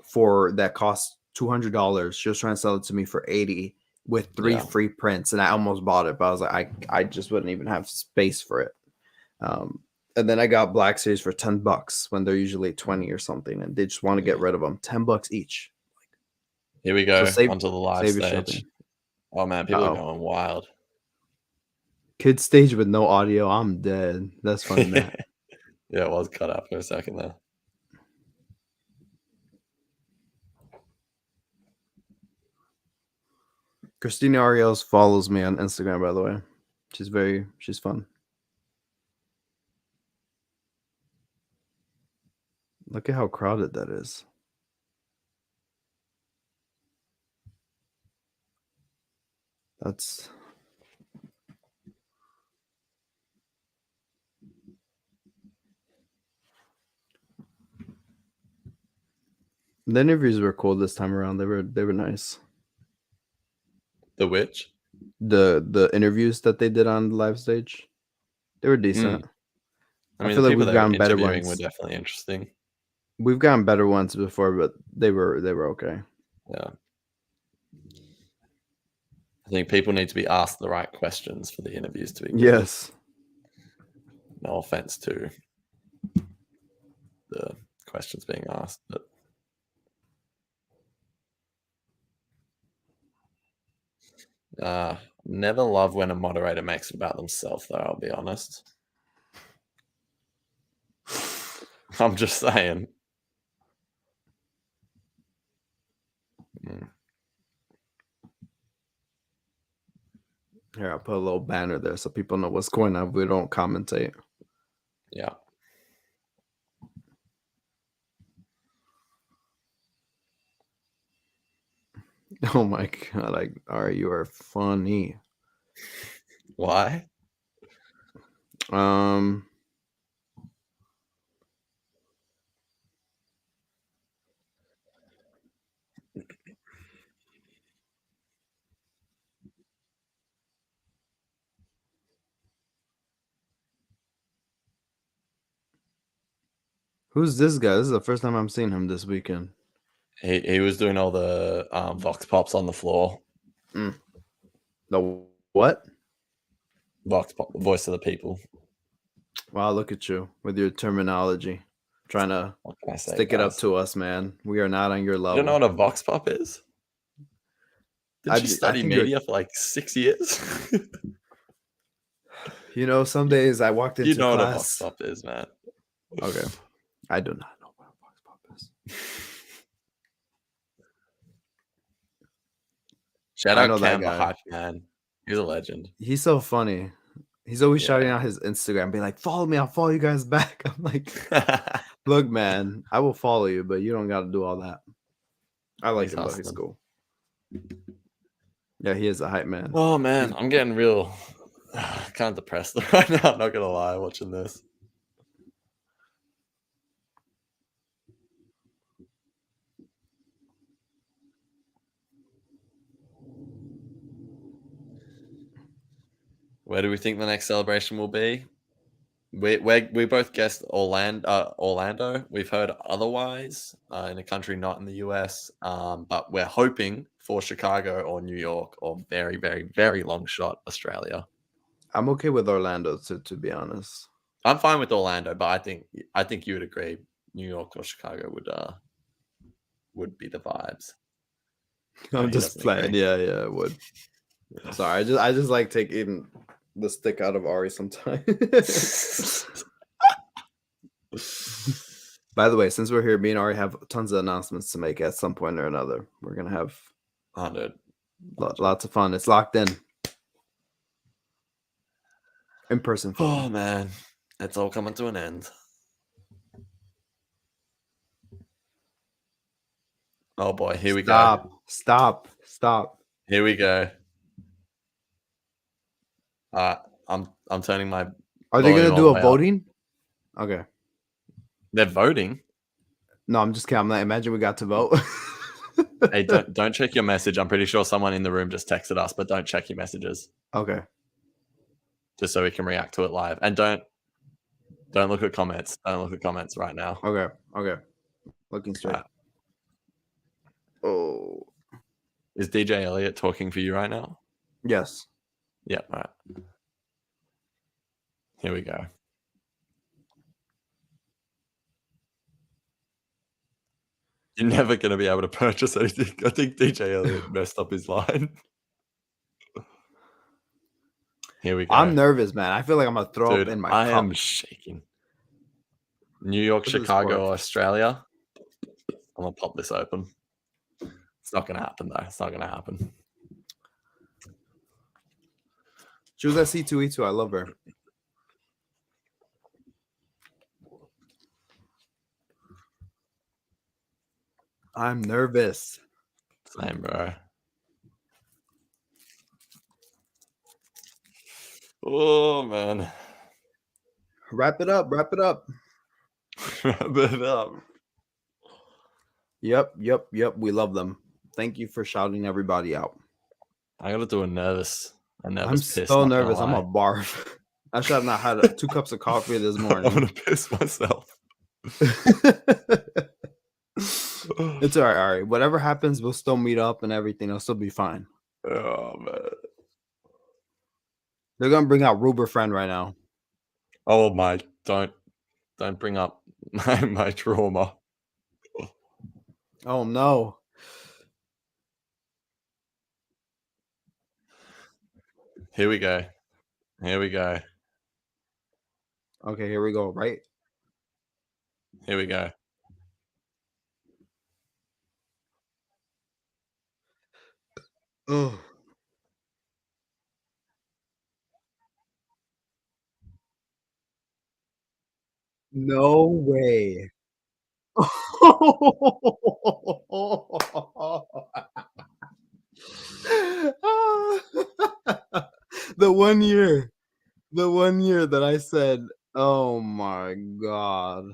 [SPEAKER 2] for that cost $200. She was trying to sell it to me for 80 with 3
[SPEAKER 1] Yeah.
[SPEAKER 2] free prints, and I almost bought it, but I was like, I just wouldn't even have space for it. And then I got Black Series for $10 when they're usually 20 or something, and they just want to get
[SPEAKER 1] Yeah.
[SPEAKER 2] rid of them. $10 each.
[SPEAKER 1] Here we
[SPEAKER 2] So
[SPEAKER 1] go onto the live
[SPEAKER 2] save your
[SPEAKER 1] stage.
[SPEAKER 2] shipping.
[SPEAKER 1] Oh man, people are
[SPEAKER 2] Uh-oh.
[SPEAKER 1] going wild.
[SPEAKER 2] Kid stage with no audio. I'm dead. That's funny, Matt.
[SPEAKER 1] Yeah, it was cut out for a second there.
[SPEAKER 2] Christina Ariels follows me on Instagram, by the way. She's fun. Look at how crowded that is. That's the interviews were cool this time around. They were nice.
[SPEAKER 1] The Witch?
[SPEAKER 2] The interviews that they did on the live stage, they were decent.
[SPEAKER 1] I
[SPEAKER 2] I
[SPEAKER 1] mean, the
[SPEAKER 2] feel like
[SPEAKER 1] people
[SPEAKER 2] we've
[SPEAKER 1] they were
[SPEAKER 2] gotten better
[SPEAKER 1] interviewing were
[SPEAKER 2] ones.
[SPEAKER 1] definitely interesting.
[SPEAKER 2] We've gotten better ones before, but they were okay.
[SPEAKER 1] Yeah. I think people need to be asked the right questions for the interviews to be good.
[SPEAKER 2] Yes.
[SPEAKER 1] No offense to the questions being asked, but never love when a moderator makes it about themselves, though, I'll be honest. I'm just saying.
[SPEAKER 2] Here, I'll put a little banner there so people know what's going on. We don't commentate.
[SPEAKER 1] Yeah.
[SPEAKER 2] Oh my god! Like, Ari, you are funny.
[SPEAKER 1] Why?
[SPEAKER 2] Who's this guy? This is the first time I'm seeing him this weekend.
[SPEAKER 1] He was doing all the vox pops on the floor.
[SPEAKER 2] The what?
[SPEAKER 1] Vox pop, voice of the people.
[SPEAKER 2] Wow, look at you with your terminology. Trying to
[SPEAKER 1] What can I say,
[SPEAKER 2] stick it up
[SPEAKER 1] guys?
[SPEAKER 2] to us, man. We are not on your
[SPEAKER 1] You
[SPEAKER 2] level.
[SPEAKER 1] don't know what a vox pop is? Didn't you
[SPEAKER 2] I
[SPEAKER 1] study
[SPEAKER 2] think
[SPEAKER 1] media for like 6 years?
[SPEAKER 2] You know, some days I walked into
[SPEAKER 1] You know what a vox
[SPEAKER 2] class.
[SPEAKER 1] pop is, man.
[SPEAKER 2] Okay. I do not know what a vox pop is.
[SPEAKER 1] Shout
[SPEAKER 2] I know
[SPEAKER 1] out
[SPEAKER 2] that
[SPEAKER 1] Cam, the
[SPEAKER 2] guy.
[SPEAKER 1] hype man. He's a legend.
[SPEAKER 2] He's so funny. He's always
[SPEAKER 1] Yeah.
[SPEAKER 2] shouting out his Instagram, being like, follow me, I'll follow you guys back. I'm like, look, man, I will follow you, but you don't got to do all that. I like him, though. He's
[SPEAKER 1] hustling.
[SPEAKER 2] cool. Yeah, he is a hype man.
[SPEAKER 1] Oh, man. I'm getting real kind of depressed right now. I'm not going to lie watching this. Where do we think the next celebration will be? We both guessed Orlando. We've heard otherwise in a country not in the US, but we're hoping for Chicago or New York or very, very, very long shot Australia.
[SPEAKER 2] I'm okay with Orlando, to be honest.
[SPEAKER 1] I'm fine with Orlando, but I think you would agree New York or Chicago would be the vibes.
[SPEAKER 2] I'm
[SPEAKER 1] He
[SPEAKER 2] just
[SPEAKER 1] doesn't
[SPEAKER 2] playing.
[SPEAKER 1] agree.
[SPEAKER 2] Yeah, it would. Sorry, I just like taking the stick out of Ari sometimes. By the way, since we're here, me and Ari have tons of announcements to make at some point or another. We're gonna have
[SPEAKER 1] 100.
[SPEAKER 2] lots of fun. It's locked in person fun.
[SPEAKER 1] Oh man, it's all coming to an end. Oh boy, here we go.
[SPEAKER 2] Stop.
[SPEAKER 1] Here we go. I'm turning my
[SPEAKER 2] Are they
[SPEAKER 1] volume
[SPEAKER 2] gonna
[SPEAKER 1] all
[SPEAKER 2] do
[SPEAKER 1] the
[SPEAKER 2] a
[SPEAKER 1] way up.
[SPEAKER 2] voting? Okay.
[SPEAKER 1] They're voting.
[SPEAKER 2] No, I'm just kidding. I'm not. Imagine we got to vote.
[SPEAKER 1] Hey, don't check your message. I'm pretty sure someone in the room just texted us, but don't check your messages.
[SPEAKER 2] Okay.
[SPEAKER 1] Just so we can react to it live. And don't look at comments. Don't look at comments right now.
[SPEAKER 2] Okay. Looking straight. Oh.
[SPEAKER 1] Is DJ Elliott talking for you right now?
[SPEAKER 2] Yes.
[SPEAKER 1] Yeah, all right. Here we go. You're never going to be able to purchase anything. I think DJ Elliott messed up his line. Here we go.
[SPEAKER 2] I'm nervous, man. I feel like I'm gonna throw up in my
[SPEAKER 1] I
[SPEAKER 2] cup.
[SPEAKER 1] am shaking. New York,
[SPEAKER 2] Look at this
[SPEAKER 1] Chicago,
[SPEAKER 2] board.
[SPEAKER 1] Australia. I'm going to pop this open. It's not going to happen, though. It's not going to happen.
[SPEAKER 2] Choose that C2E2. I love her. I'm nervous.
[SPEAKER 1] Same, bro. Oh, man.
[SPEAKER 2] Wrap it up.
[SPEAKER 1] Wrap it up.
[SPEAKER 2] Yep. We love them. Thank you for shouting everybody out.
[SPEAKER 1] I got to do a nervous
[SPEAKER 2] I'm
[SPEAKER 1] piss.
[SPEAKER 2] so nervous. I'm a barf. I should have not had 2 cups of coffee this morning.
[SPEAKER 1] I'm going to piss myself.
[SPEAKER 2] It's all right. Whatever happens, we'll still meet up and everything. It'll still be fine.
[SPEAKER 1] Oh, man.
[SPEAKER 2] They're going to bring out Ruber Friend right now.
[SPEAKER 1] Oh, my. Don't bring up my trauma.
[SPEAKER 2] Oh, no.
[SPEAKER 1] Here we go.
[SPEAKER 2] Okay, here we go, right?
[SPEAKER 1] Here we go.
[SPEAKER 2] Oh. No way. The 1 year. The 1 year that I said, oh my God.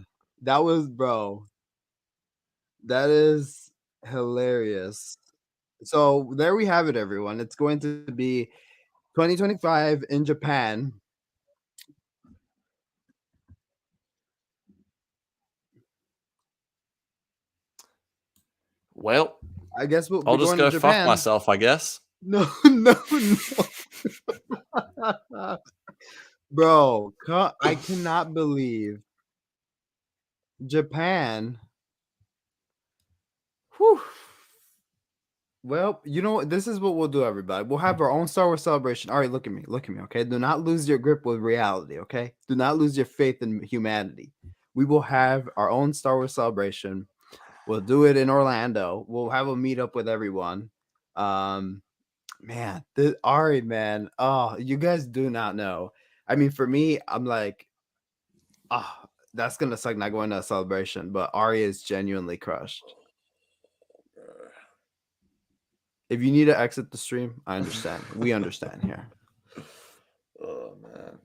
[SPEAKER 2] That was, bro. That is hilarious. So there we have it, everyone. It's going to be 2025 in Japan.
[SPEAKER 1] Well,
[SPEAKER 2] I guess
[SPEAKER 1] I'll just go fuck myself, I guess.
[SPEAKER 2] No. Bro, I cannot believe Japan. Whew. Well, you know what? This is what we'll do, everybody. We'll have our own Star Wars celebration. All right, look at me, okay? Do not lose your grip with reality, okay? Do not lose your faith in humanity. We will have our own Star Wars celebration. We'll do it in Orlando. We'll have a meetup with everyone. Man, Ari, man. Oh, you guys do not know. I mean, for me, I'm like, that's gonna suck not going to a celebration, but Ari is genuinely crushed. If you need to exit the stream, I understand. We understand here.
[SPEAKER 1] Oh, man.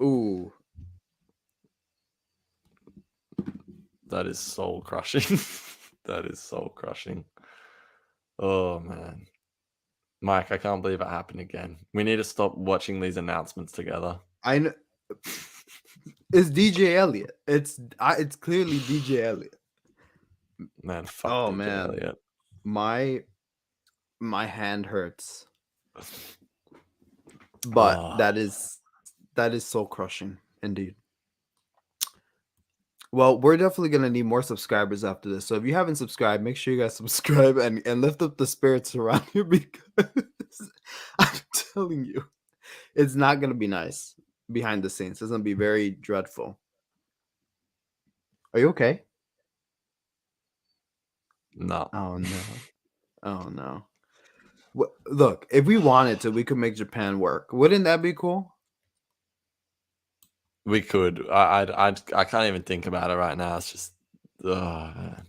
[SPEAKER 2] Ooh.
[SPEAKER 1] That is soul crushing. That is soul crushing. Oh, man. Mike, I can't believe it happened again. We need to stop watching these announcements together.
[SPEAKER 2] I know. It's DJ Elliott. It's clearly DJ Elliott.
[SPEAKER 1] Man, fuck DJ
[SPEAKER 2] man.
[SPEAKER 1] Elliott.
[SPEAKER 2] My hand hurts. But that is soul crushing indeed. Well, we're definitely gonna need more subscribers after this. So if you haven't subscribed, make sure you guys subscribe and lift up the spirits around you, because I'm telling you, it's not gonna be nice behind the scenes. It's gonna be very dreadful. Are you okay?
[SPEAKER 1] No.
[SPEAKER 2] Oh no. Oh no. Look, if we wanted to, we could make Japan work. Wouldn't that be cool?
[SPEAKER 1] We could. I can't even think about it right now. It's just, oh, man.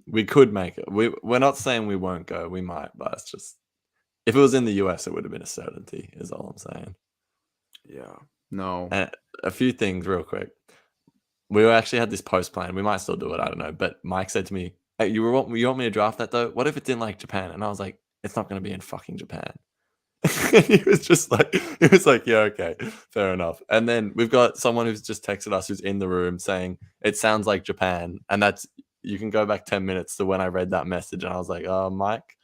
[SPEAKER 1] We could make it. We're not saying we won't go. We might, but it's just if it was in the US, it would have been a certainty. Is all I'm saying.
[SPEAKER 2] Yeah. No.
[SPEAKER 1] And a few things real quick. We actually had this post plan. We might still do it. I don't know. But Mike said to me, "Hey, you want me to draft that though? What if it's in like Japan?" And I was like, "It's not going to be in fucking Japan." He was like, "Yeah, okay, fair enough." And then we've got someone who's just texted us who's in the room saying it sounds like Japan, and that's you can go back 10 minutes to when I read that message, and I was like, Mike,"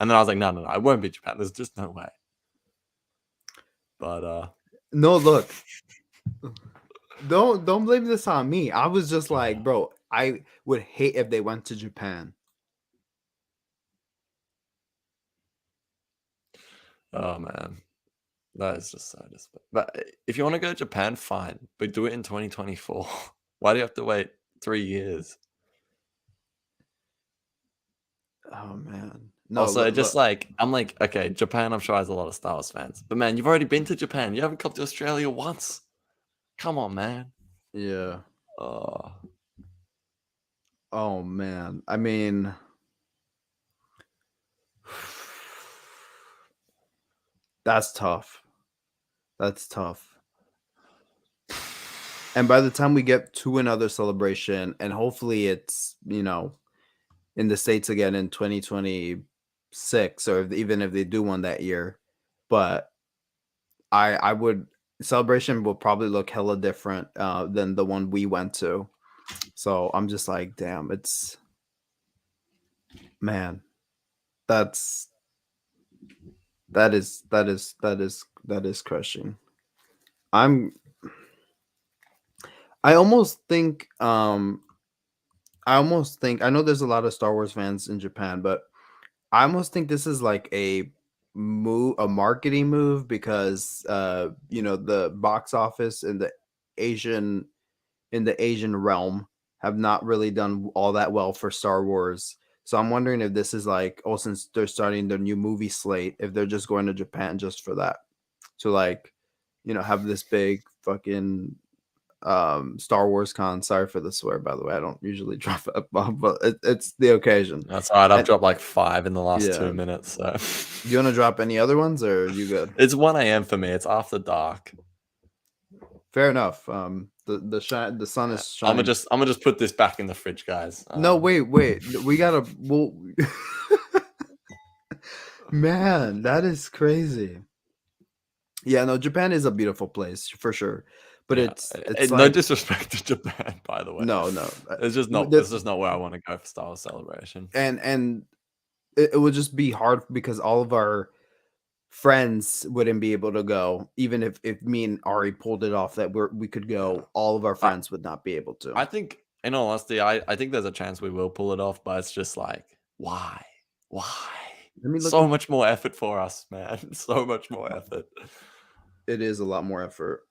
[SPEAKER 1] and then I was like, no, it won't be Japan. There's just no way. But
[SPEAKER 2] no, look, don't blame this on me. I was just like, bro, I would hate if they went to Japan.
[SPEAKER 1] oh man, that is just so disappointing. But if you want to go to Japan, fine, but do it in 2024. Why do you have to wait 3 years?
[SPEAKER 2] Oh man. No,
[SPEAKER 1] Also, I'm like, okay, Japan, I'm sure has a lot of Star Wars fans, but man, you've already been to Japan. You haven't come to Australia once. Come on, man.
[SPEAKER 2] yeah.
[SPEAKER 1] Oh,
[SPEAKER 2] Oh man. I mean, that's tough. That's tough. And by the time we get to another celebration, and hopefully it's, in the States again in 2026, or even if they do one that year, but I would celebration will probably look hella different than the one we went to. So I'm just like, damn, it's man, that is crushing. I almost think I know there's a lot of Star Wars fans in Japan, but I almost think this is like a marketing move, because the box office in the Asian realm have not really done all that well for Star Wars. So I'm wondering if this is like, oh, since they're starting their new movie slate, if they're just going to Japan just for that, to like, have this big fucking Star Wars con. Sorry for the swear, by the way. I don't usually drop a bomb, but it's the occasion.
[SPEAKER 1] that's all right. I've dropped like 5 in the last 2 minutes. So,
[SPEAKER 2] do you want to drop any other ones, or are you good?
[SPEAKER 1] It's 1 a.m. for me. It's after dark.
[SPEAKER 2] Fair enough. The sun is shining.
[SPEAKER 1] I'm gonna just put this back in the fridge, guys.
[SPEAKER 2] No, wait. We gotta. Well, man, that is crazy. Yeah, no, Japan is a beautiful place for sure, but it's
[SPEAKER 1] no
[SPEAKER 2] like,
[SPEAKER 1] disrespect to Japan, by the way.
[SPEAKER 2] No,
[SPEAKER 1] it's just not where I want to go for Star Wars Celebration.
[SPEAKER 2] And it would just be hard because all of our friends wouldn't be able to go, even if me and Ari pulled it off that we could go. All of our friends would not be able to.
[SPEAKER 1] I think, in all honesty, I think there's a chance we will pull it off, but it's just like, why? So much more effort for us, man. So much more effort.
[SPEAKER 2] It is a lot more effort.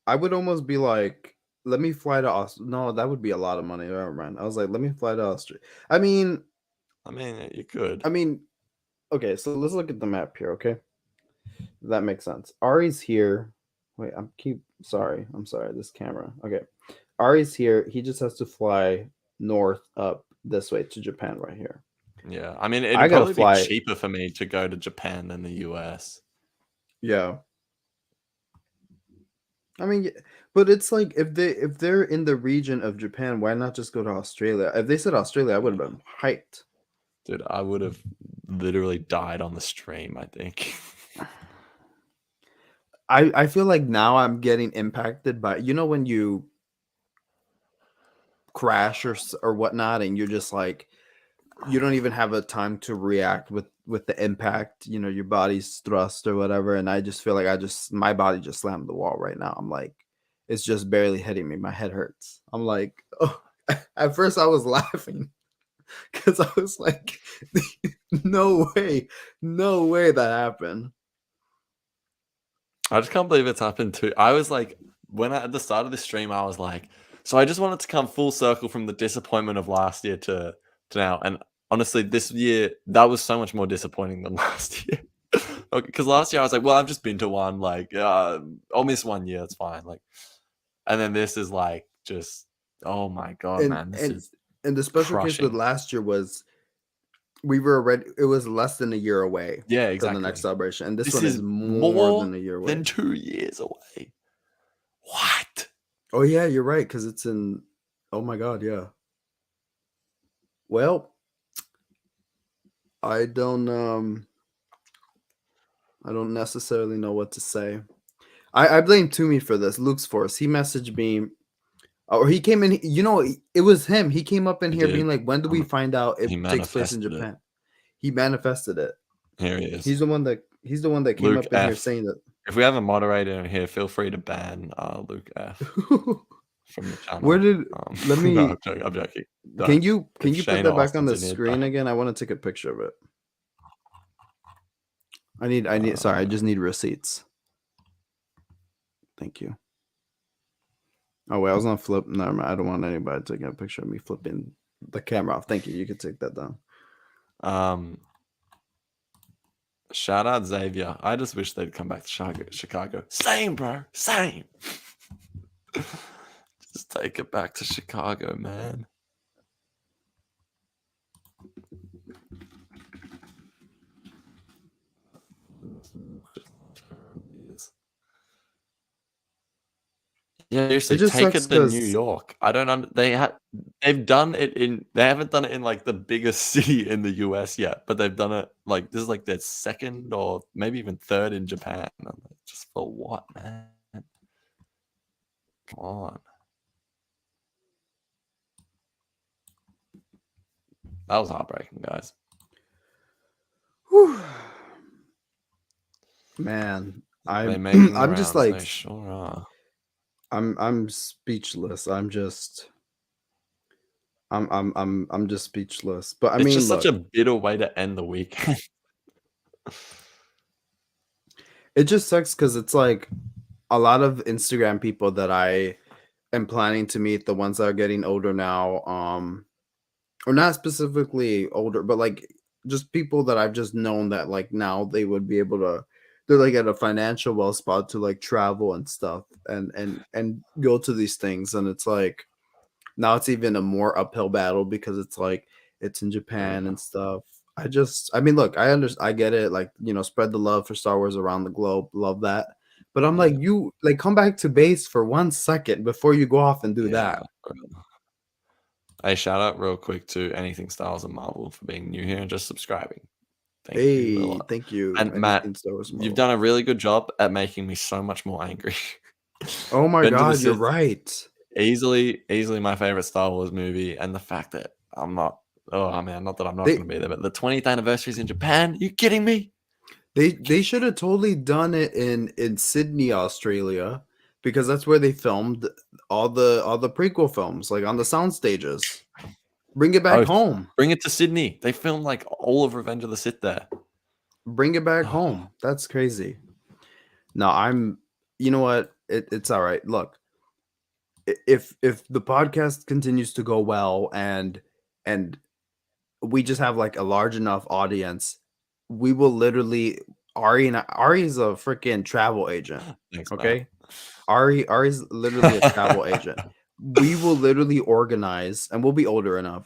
[SPEAKER 2] I would almost be like, let me fly to Australia. No, that would be a lot of money. Never mind. I was like, let me fly to Australia. I mean,
[SPEAKER 1] you could.
[SPEAKER 2] Okay, so let's look at the map here, okay? That makes sense. Ari's here. Wait, I'm sorry, this camera. Okay. Ari's here. He just has to fly north up this way to Japan right here.
[SPEAKER 1] Yeah. I mean, it'd probably be cheaper for me to go to Japan than the US.
[SPEAKER 2] Yeah. I mean, but it's like, if they're in the region of Japan, why not just go to Australia? If they said Australia, I would have been hyped.
[SPEAKER 1] Dude, I would have literally died on the stream, I think.
[SPEAKER 2] I feel like now I'm getting impacted by, when you crash or whatnot, and you're just like, you don't even have a time to react with the impact, your body's thrust or whatever. And I just feel like my body just slammed the wall right now. I'm like, it's just barely hitting me. My head hurts. I'm like, oh, at first I was laughing because I was like, no way that happened.
[SPEAKER 1] I just can't believe it's happened too. I was like, at the start of the stream, I was like, so I just wanted to come full circle from the disappointment of last year to now. And honestly, this year, that was so much more disappointing than last year. Because last year I was like, well, I've just been to one, like, I'll miss 1 year, it's fine. Like, and then this is like, just, oh my God, man.
[SPEAKER 2] And the special case with
[SPEAKER 1] crushing.
[SPEAKER 2] last year was we were already. It was less than a year away
[SPEAKER 1] Yeah,
[SPEAKER 2] from the next
[SPEAKER 1] exactly.
[SPEAKER 2] celebration, and this
[SPEAKER 1] This
[SPEAKER 2] one
[SPEAKER 1] is
[SPEAKER 2] is more
[SPEAKER 1] more
[SPEAKER 2] than a year
[SPEAKER 1] than
[SPEAKER 2] away.
[SPEAKER 1] 2 years away. What?
[SPEAKER 2] Oh yeah, you're right, because it's in. Oh my god, yeah. Well, I don't necessarily know what to say. I blame Toomey for this. Luke's Force. He messaged me, or he came in. It was him. He came up in
[SPEAKER 1] He
[SPEAKER 2] here being
[SPEAKER 1] did.
[SPEAKER 2] like, "When do we find out
[SPEAKER 1] He
[SPEAKER 2] it takes place in
[SPEAKER 1] manifested it.
[SPEAKER 2] Japan?" He manifested it.
[SPEAKER 1] Here he is.
[SPEAKER 2] He's the one that came
[SPEAKER 1] Luke
[SPEAKER 2] up in here
[SPEAKER 1] F.
[SPEAKER 2] saying that.
[SPEAKER 1] If we have a moderator in here, feel free to ban Luke F from the
[SPEAKER 2] Where
[SPEAKER 1] channel.
[SPEAKER 2] did let
[SPEAKER 1] No,
[SPEAKER 2] me?
[SPEAKER 1] I'm joking.
[SPEAKER 2] Can
[SPEAKER 1] Don't.
[SPEAKER 2] you
[SPEAKER 1] If
[SPEAKER 2] put
[SPEAKER 1] Shane
[SPEAKER 2] that back on
[SPEAKER 1] Austin's
[SPEAKER 2] the
[SPEAKER 1] in here,
[SPEAKER 2] screen
[SPEAKER 1] don't.
[SPEAKER 2] again? I want to take a picture of it. I need. Sorry, I just need receipts. Thank you. Oh wait, I was gonna flip. No, I don't want anybody taking a picture of me flipping the camera off. Thank you. You can take that down.
[SPEAKER 1] Shout out Xavier. I just wish they'd come back to Chicago. Same, bro. Same. Just take it back to Chicago, man. Yeah, seriously,
[SPEAKER 2] just
[SPEAKER 1] take
[SPEAKER 2] sucks
[SPEAKER 1] it to New
[SPEAKER 2] 'cause-
[SPEAKER 1] York. I don't. They've done it in. They haven't done it in like the biggest city in the US yet, but they've done it like this is like their second or maybe even third in Japan. I'm like, just for what, man? Come on. That was heartbreaking, guys.
[SPEAKER 2] Whew. Man,
[SPEAKER 1] They're making the
[SPEAKER 2] I'm just
[SPEAKER 1] rounds.
[SPEAKER 2] like
[SPEAKER 1] They sure are.
[SPEAKER 2] I'm speechless. I'm just I'm just speechless. But I
[SPEAKER 1] It's
[SPEAKER 2] mean,
[SPEAKER 1] just such
[SPEAKER 2] look,
[SPEAKER 1] a bitter way to end the weekend.
[SPEAKER 2] it just sucks because it's like a lot of Instagram people that I am planning to meet, the ones that are getting older now, or not specifically older, but like just people that I've just known that like now they would be able to they're like at a financial well spot to like travel and stuff and go to these things. And it's like now it's even a more uphill battle because it's like it's in Japan and stuff. I mean, look, I get it, like, spread the love for Star Wars around the globe, love that. But I'm like,
[SPEAKER 1] Yeah.
[SPEAKER 2] you like come back to base for 1 second before you go off and do that.
[SPEAKER 1] Hey, shout out real quick to Anything Styles and Marvel for being new here and just subscribing. Thank you a
[SPEAKER 2] Hey,
[SPEAKER 1] lot.
[SPEAKER 2] thank you.
[SPEAKER 1] And Matt,
[SPEAKER 2] Anything Star Wars
[SPEAKER 1] you've
[SPEAKER 2] Marvel.
[SPEAKER 1] done a really good job at making me so much more angry.
[SPEAKER 2] Oh my
[SPEAKER 1] Revenge of the
[SPEAKER 2] god, you're
[SPEAKER 1] Sith,
[SPEAKER 2] right.
[SPEAKER 1] easily my favorite Star Wars movie, and the fact that I'm not. Oh man, not that I'm not
[SPEAKER 2] They
[SPEAKER 1] going to be there, but the 20th anniversary is in Japan. Are you kidding me?
[SPEAKER 2] they should have totally done it in Sydney, Australia, because that's where they filmed all the prequel films, like on the sound stages. Bring it back home.
[SPEAKER 1] Bring it to Sydney. They filmed like all of Revenge of the Sith there.
[SPEAKER 2] Bring it back home. That's crazy. No, you know what? It's all right. Look, if the podcast continues to go well and we just have like a large enough audience, we will literally Ari's a freaking travel agent.
[SPEAKER 1] Thanks,
[SPEAKER 2] Okay.
[SPEAKER 1] Matt.
[SPEAKER 2] Ari's literally a travel agent. We will literally organize, and we'll be older enough.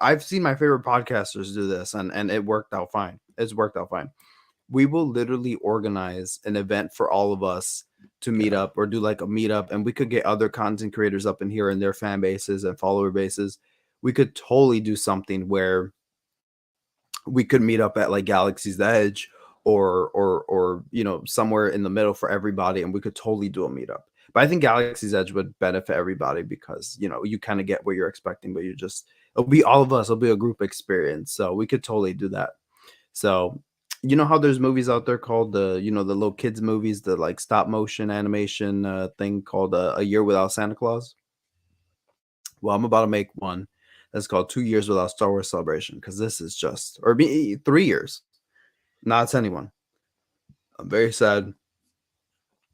[SPEAKER 2] I've seen my favorite podcasters do this, and it worked out fine. It's worked out fine. We will literally organize an event for all of us to meet up or do like a meetup, and we could get other content creators up in here and their fan bases and follower bases. We could totally do something where we could meet up at like Galaxy's Edge or somewhere in the middle for everybody, and we could totally do a meetup. But I think Galaxy's Edge would benefit everybody because you kind of get what you're expecting, but it'll be all of us, it'll be a group experience. So we could totally do that. So you know how there's movies out there called the little kids movies, the like stop motion animation thing called A Year Without Santa Claus? Well, I'm about to make one that's called 2 Years Without Star Wars Celebration, because this is just, or 3 years. Not to anyone. I'm very sad,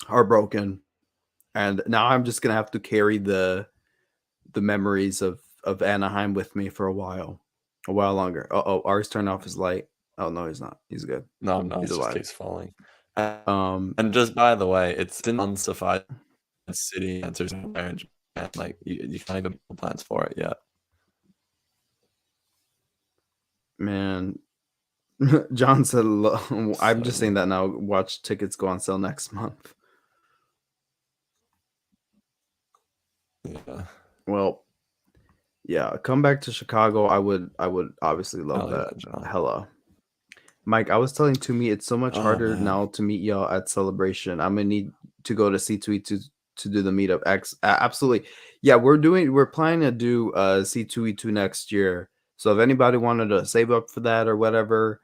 [SPEAKER 2] heartbroken, and now I'm just gonna have to carry the memories of Anaheim with me for a while longer. Oh, Ari's turned off his light. Oh no, he's not. He's good.
[SPEAKER 1] No,
[SPEAKER 2] He's
[SPEAKER 1] it just
[SPEAKER 2] alive.
[SPEAKER 1] keeps falling. And just by the way, it's an unsufficient city and like you can't even make plans for it yet.
[SPEAKER 2] Man, John said, I'm just
[SPEAKER 1] So,
[SPEAKER 2] saying that now. Watch tickets go on sale next month.
[SPEAKER 1] yeah.
[SPEAKER 2] Well, yeah, come back to Chicago. I would obviously love
[SPEAKER 1] Hell yeah,
[SPEAKER 2] that.
[SPEAKER 1] John.
[SPEAKER 2] Hella. Mike, I was telling to me it's so much
[SPEAKER 1] Oh
[SPEAKER 2] harder
[SPEAKER 1] man.
[SPEAKER 2] now to meet y'all at Celebration. I'm gonna need to go to C2E2 to do the meetup. Absolutely. Yeah, we're planning to do C2E2 next year. So if anybody wanted to save up for that or whatever,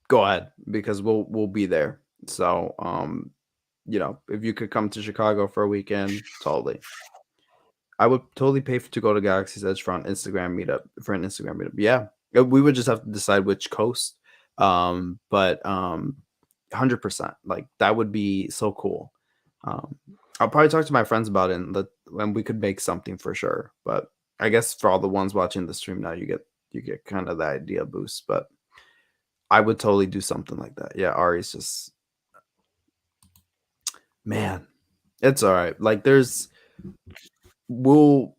[SPEAKER 2] go ahead because we'll be there. So if you could come to Chicago for a weekend, totally. I would totally pay to go to Galaxy's Edge for an Instagram meetup. Yeah, we would just have to decide which coast. But 100%, like that would be so cool. Um, I'll probably talk to my friends about it and we could make something for sure. But I guess for all the ones watching the stream now, you get kind of the idea boost. But I would totally do something like that. Yeah, Ari's just man, it's all right. Like we'll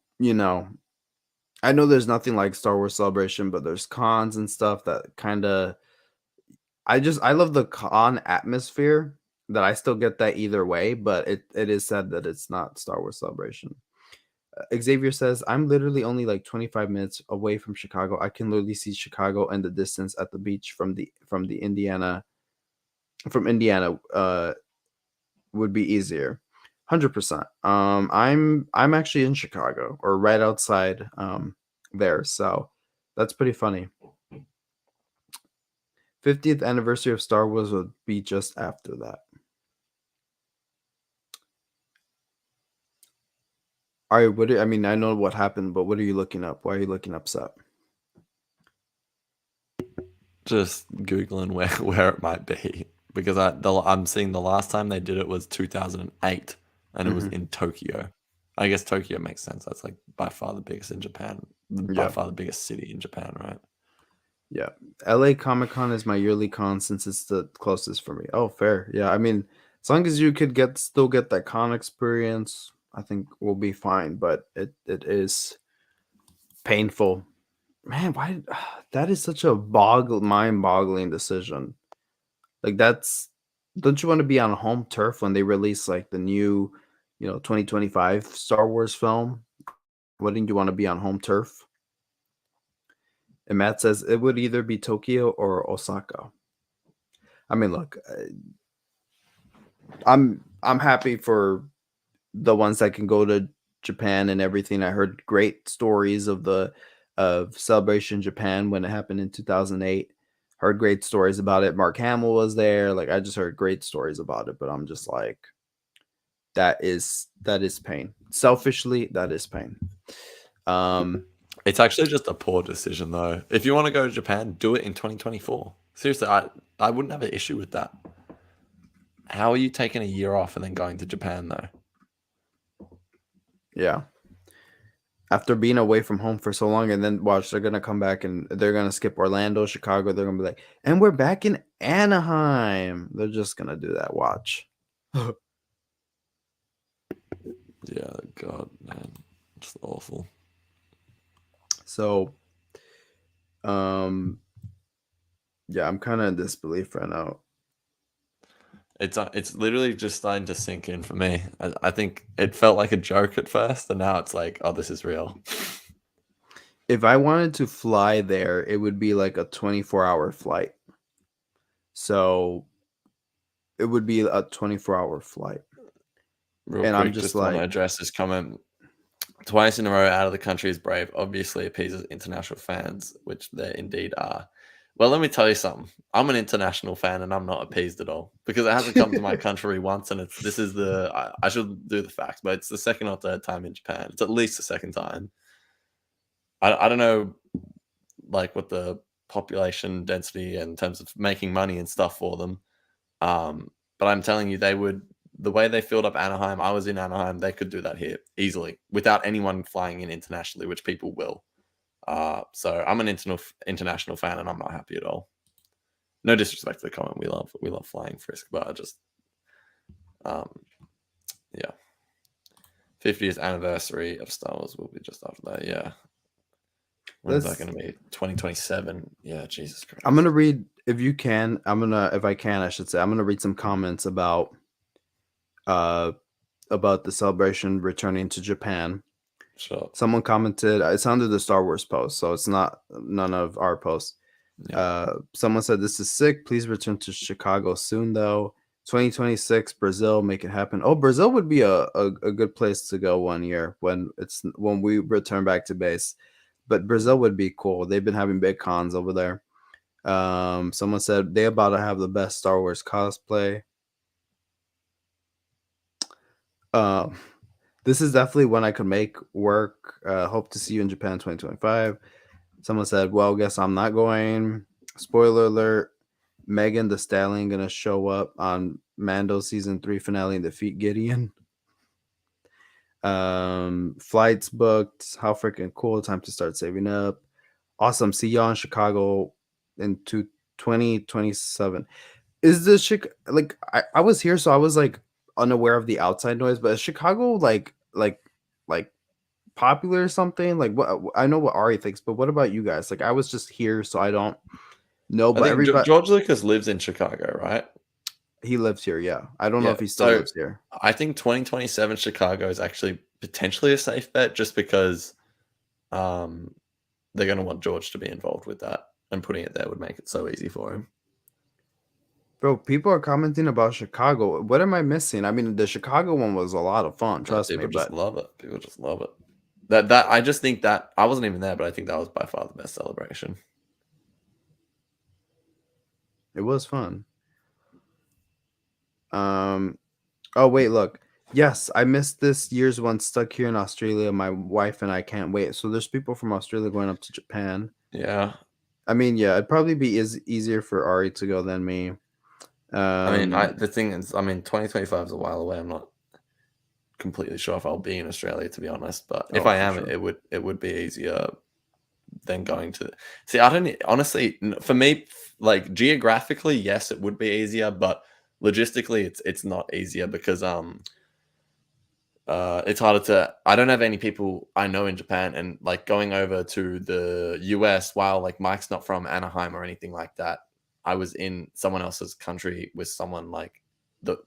[SPEAKER 2] I know there's nothing like Star Wars Celebration, but there's cons and stuff that kind of I love the con atmosphere that I still get that either way, but it is sad that it's not Star Wars Celebration. Xavier says, I'm literally only like 25 minutes away from Chicago. I can literally see Chicago in the distance at the beach from Indiana would be easier. 100%. I'm actually in Chicago or right outside there, so that's pretty funny. 50th anniversary of Star Wars would be just after that. All right, I mean, I know what happened, but what are you looking up? Why are you looking upset?
[SPEAKER 1] Just googling where it might be because I'm seeing the last time they did it was 2008 and it was
[SPEAKER 2] Mhm.
[SPEAKER 1] in Tokyo. I guess Tokyo makes sense. That's like by far the biggest in Japan, by
[SPEAKER 2] Yeah,
[SPEAKER 1] far the biggest city in Japan, right?
[SPEAKER 2] yeah. LA Comic Con is my yearly con since it's the closest for me. Oh, fair. Yeah, I mean, as long as you could still get that con experience, I think we'll be fine. But it is painful. Man, why that is such a mind-boggling decision. Like don't you want to be on home turf when they release like the new, 2025 Star Wars film? Wouldn't you want to be on home turf? And Matt says it would either be Tokyo or Osaka. I mean, look, I'm happy for the ones that can go to Japan and everything. I heard great stories of Celebration Japan when it happened in 2008. Heard great stories about it. Mark Hamill was there. Like I just heard great stories about it, but I'm just like that is pain. Selfishly, that is pain.
[SPEAKER 1] It's actually just a poor decision though. If you want to go to Japan, do it in 2024. Seriously, I wouldn't have an issue with that. How are you taking a year off and then going to Japan though?
[SPEAKER 2] Yeah. After being away from home for so long, and then watch, they're gonna come back and they're gonna skip Orlando, Chicago. They're gonna be like, and we're back in Anaheim. They're just gonna do that. Watch.
[SPEAKER 1] Yeah, God, man, it's awful.
[SPEAKER 2] So, um, yeah, I'm kind of in disbelief right now.
[SPEAKER 1] It's literally just starting to sink in for me. I think it felt like a joke at first, and now it's like, oh, this is real.
[SPEAKER 2] If I wanted to fly there, it would be like a 24-hour flight. So it would be a 24-hour flight.
[SPEAKER 1] Real
[SPEAKER 2] And I'm
[SPEAKER 1] quick,
[SPEAKER 2] just
[SPEAKER 1] just want to
[SPEAKER 2] like,
[SPEAKER 1] address this comment. Twice in a row out of the country is brave. Obviously appeases international fans, which they indeed are. Well, let me tell you something. I'm an international fan, and I'm not appeased at all because it hasn't come to my country once, and I should do the facts, but it's the second or third time in Japan. It's at least the second time. I don't know, like what the population density in terms of making money and stuff for them. But I'm telling you, the way they filled up Anaheim. I was in Anaheim. They could do that here easily without anyone flying in internationally, which people will. So I'm an international fan, and I'm not happy at all. No disrespect to the comment. We love flying Frisk, but I just um, yeah. 50th anniversary of Star Wars will be just after that. Yeah. When is that going to be? 2027. Yeah, Jesus Christ.
[SPEAKER 2] I'm gonna read, if you can. If I can, I should say, I'm gonna read some comments uh about the celebration returning to Japan.
[SPEAKER 1] Sure.
[SPEAKER 2] Someone commented, it's under the Star Wars post, so it's not none of our posts.
[SPEAKER 1] Yeah.
[SPEAKER 2] Someone said, "This is sick. Please return to Chicago soon, though. 2026, Brazil, make it happen." Oh, Brazil would be a good place to go one year when we return back to base. But Brazil would be cool. They've been having big cons over there. Someone said they about to have the best Star Wars cosplay. Um, this is definitely when I could make work. Hope to see you in Japan 2025. Someone said, "Well, guess I'm not going." Spoiler alert: Megan the Stallion gonna show up on Mando season 3 finale and defeat Gideon. Flights booked. How freaking cool! Time to start saving up. Awesome. See y'all in Chicago in 2027. Is this like I was here, so I was like unaware of the outside noise, but is Chicago like popular or something? Like, what I know what Ari thinks, but what about you guys? Like, I was just here, so I don't know,
[SPEAKER 1] I
[SPEAKER 2] but
[SPEAKER 1] think
[SPEAKER 2] everybody,
[SPEAKER 1] George Lucas lives in Chicago, right?
[SPEAKER 2] he lives here. Yeah, I don't know
[SPEAKER 1] Yeah.
[SPEAKER 2] if he still
[SPEAKER 1] So
[SPEAKER 2] lives here.
[SPEAKER 1] I think 2027 Chicago is actually potentially a safe bet, just because um, they're going to want George to be involved with that, and putting it there would make it so easy for him.
[SPEAKER 2] Bro, people are commenting about Chicago. What am I missing? I mean, the Chicago one was a lot of fun, trust me.
[SPEAKER 1] People just
[SPEAKER 2] But
[SPEAKER 1] love it. People just love it. That I just think that I wasn't even there, but I think that was by far the best celebration.
[SPEAKER 2] it was fun. Oh wait, look. Yes, I missed this year's one. Stuck here in Australia. My wife and I can't wait. So there's people from Australia going up to Japan.
[SPEAKER 1] Yeah.
[SPEAKER 2] I mean, yeah, it'd probably be easier for Ari to go than me.
[SPEAKER 1] I mean, the thing is, I mean, 2025 is a while away. I'm not completely sure if I'll be in Australia, to be honest. But if I am,
[SPEAKER 2] sure.
[SPEAKER 1] it would be easier than going to. See, I don't honestly. For me, like geographically, yes, it would be easier, but logistically, it's not easier because it's harder to. I don't have any people I know in Japan, and like going over to the US while like Mike's not from Anaheim or anything like that. I was in someone else's country with someone like that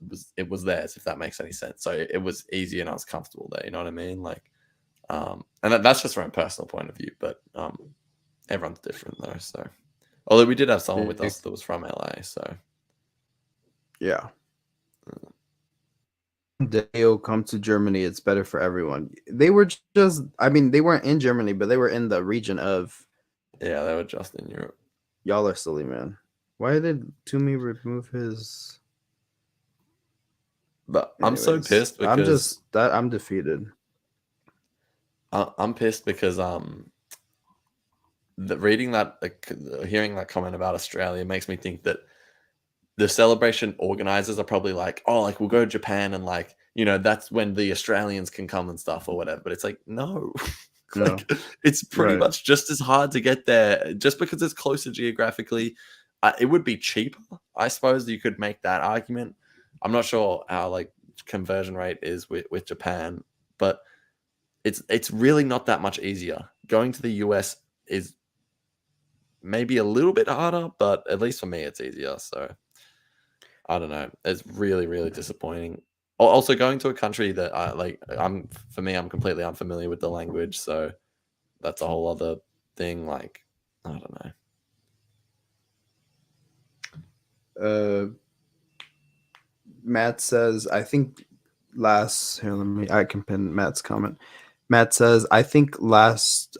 [SPEAKER 1] was theirs, if that makes any sense. So it was easy and I was comfortable there. You know what I mean? Like, and that's just from a personal point of view. But everyone's different though. So, although we did have someone with us that was from LA. So,
[SPEAKER 2] yeah. They'll come to Germany. It's better for everyone. They were just, I mean, they weren't in Germany, but they were in the region of.
[SPEAKER 1] Yeah, they were just in Europe.
[SPEAKER 2] Y'all are silly, man. Why did Toomey remove his?
[SPEAKER 1] But anyways, I'm so pissed because
[SPEAKER 2] I'm defeated.
[SPEAKER 1] I'm pissed because reading that, hearing that comment about Australia makes me think that the celebration organizers are probably like, oh, like we'll go to Japan and like, you know, that's when the Australians can come and stuff or whatever. But it's like, no, like it's pretty much just as hard to get there just because it's closer geographically. It would be cheaper, I suppose. You could make that argument. I'm not sure how like conversion rate is with Japan, but it's really not that much easier. Going to the US is maybe a little bit harder, but at least for me, it's easier. So I don't know. It's really, really disappointing. Also, going to a country that I'm completely unfamiliar with the language, so that's a whole other thing. Like, I don't know.
[SPEAKER 2] Matt says, I think I can pin Matt's comment. Matt says, I think last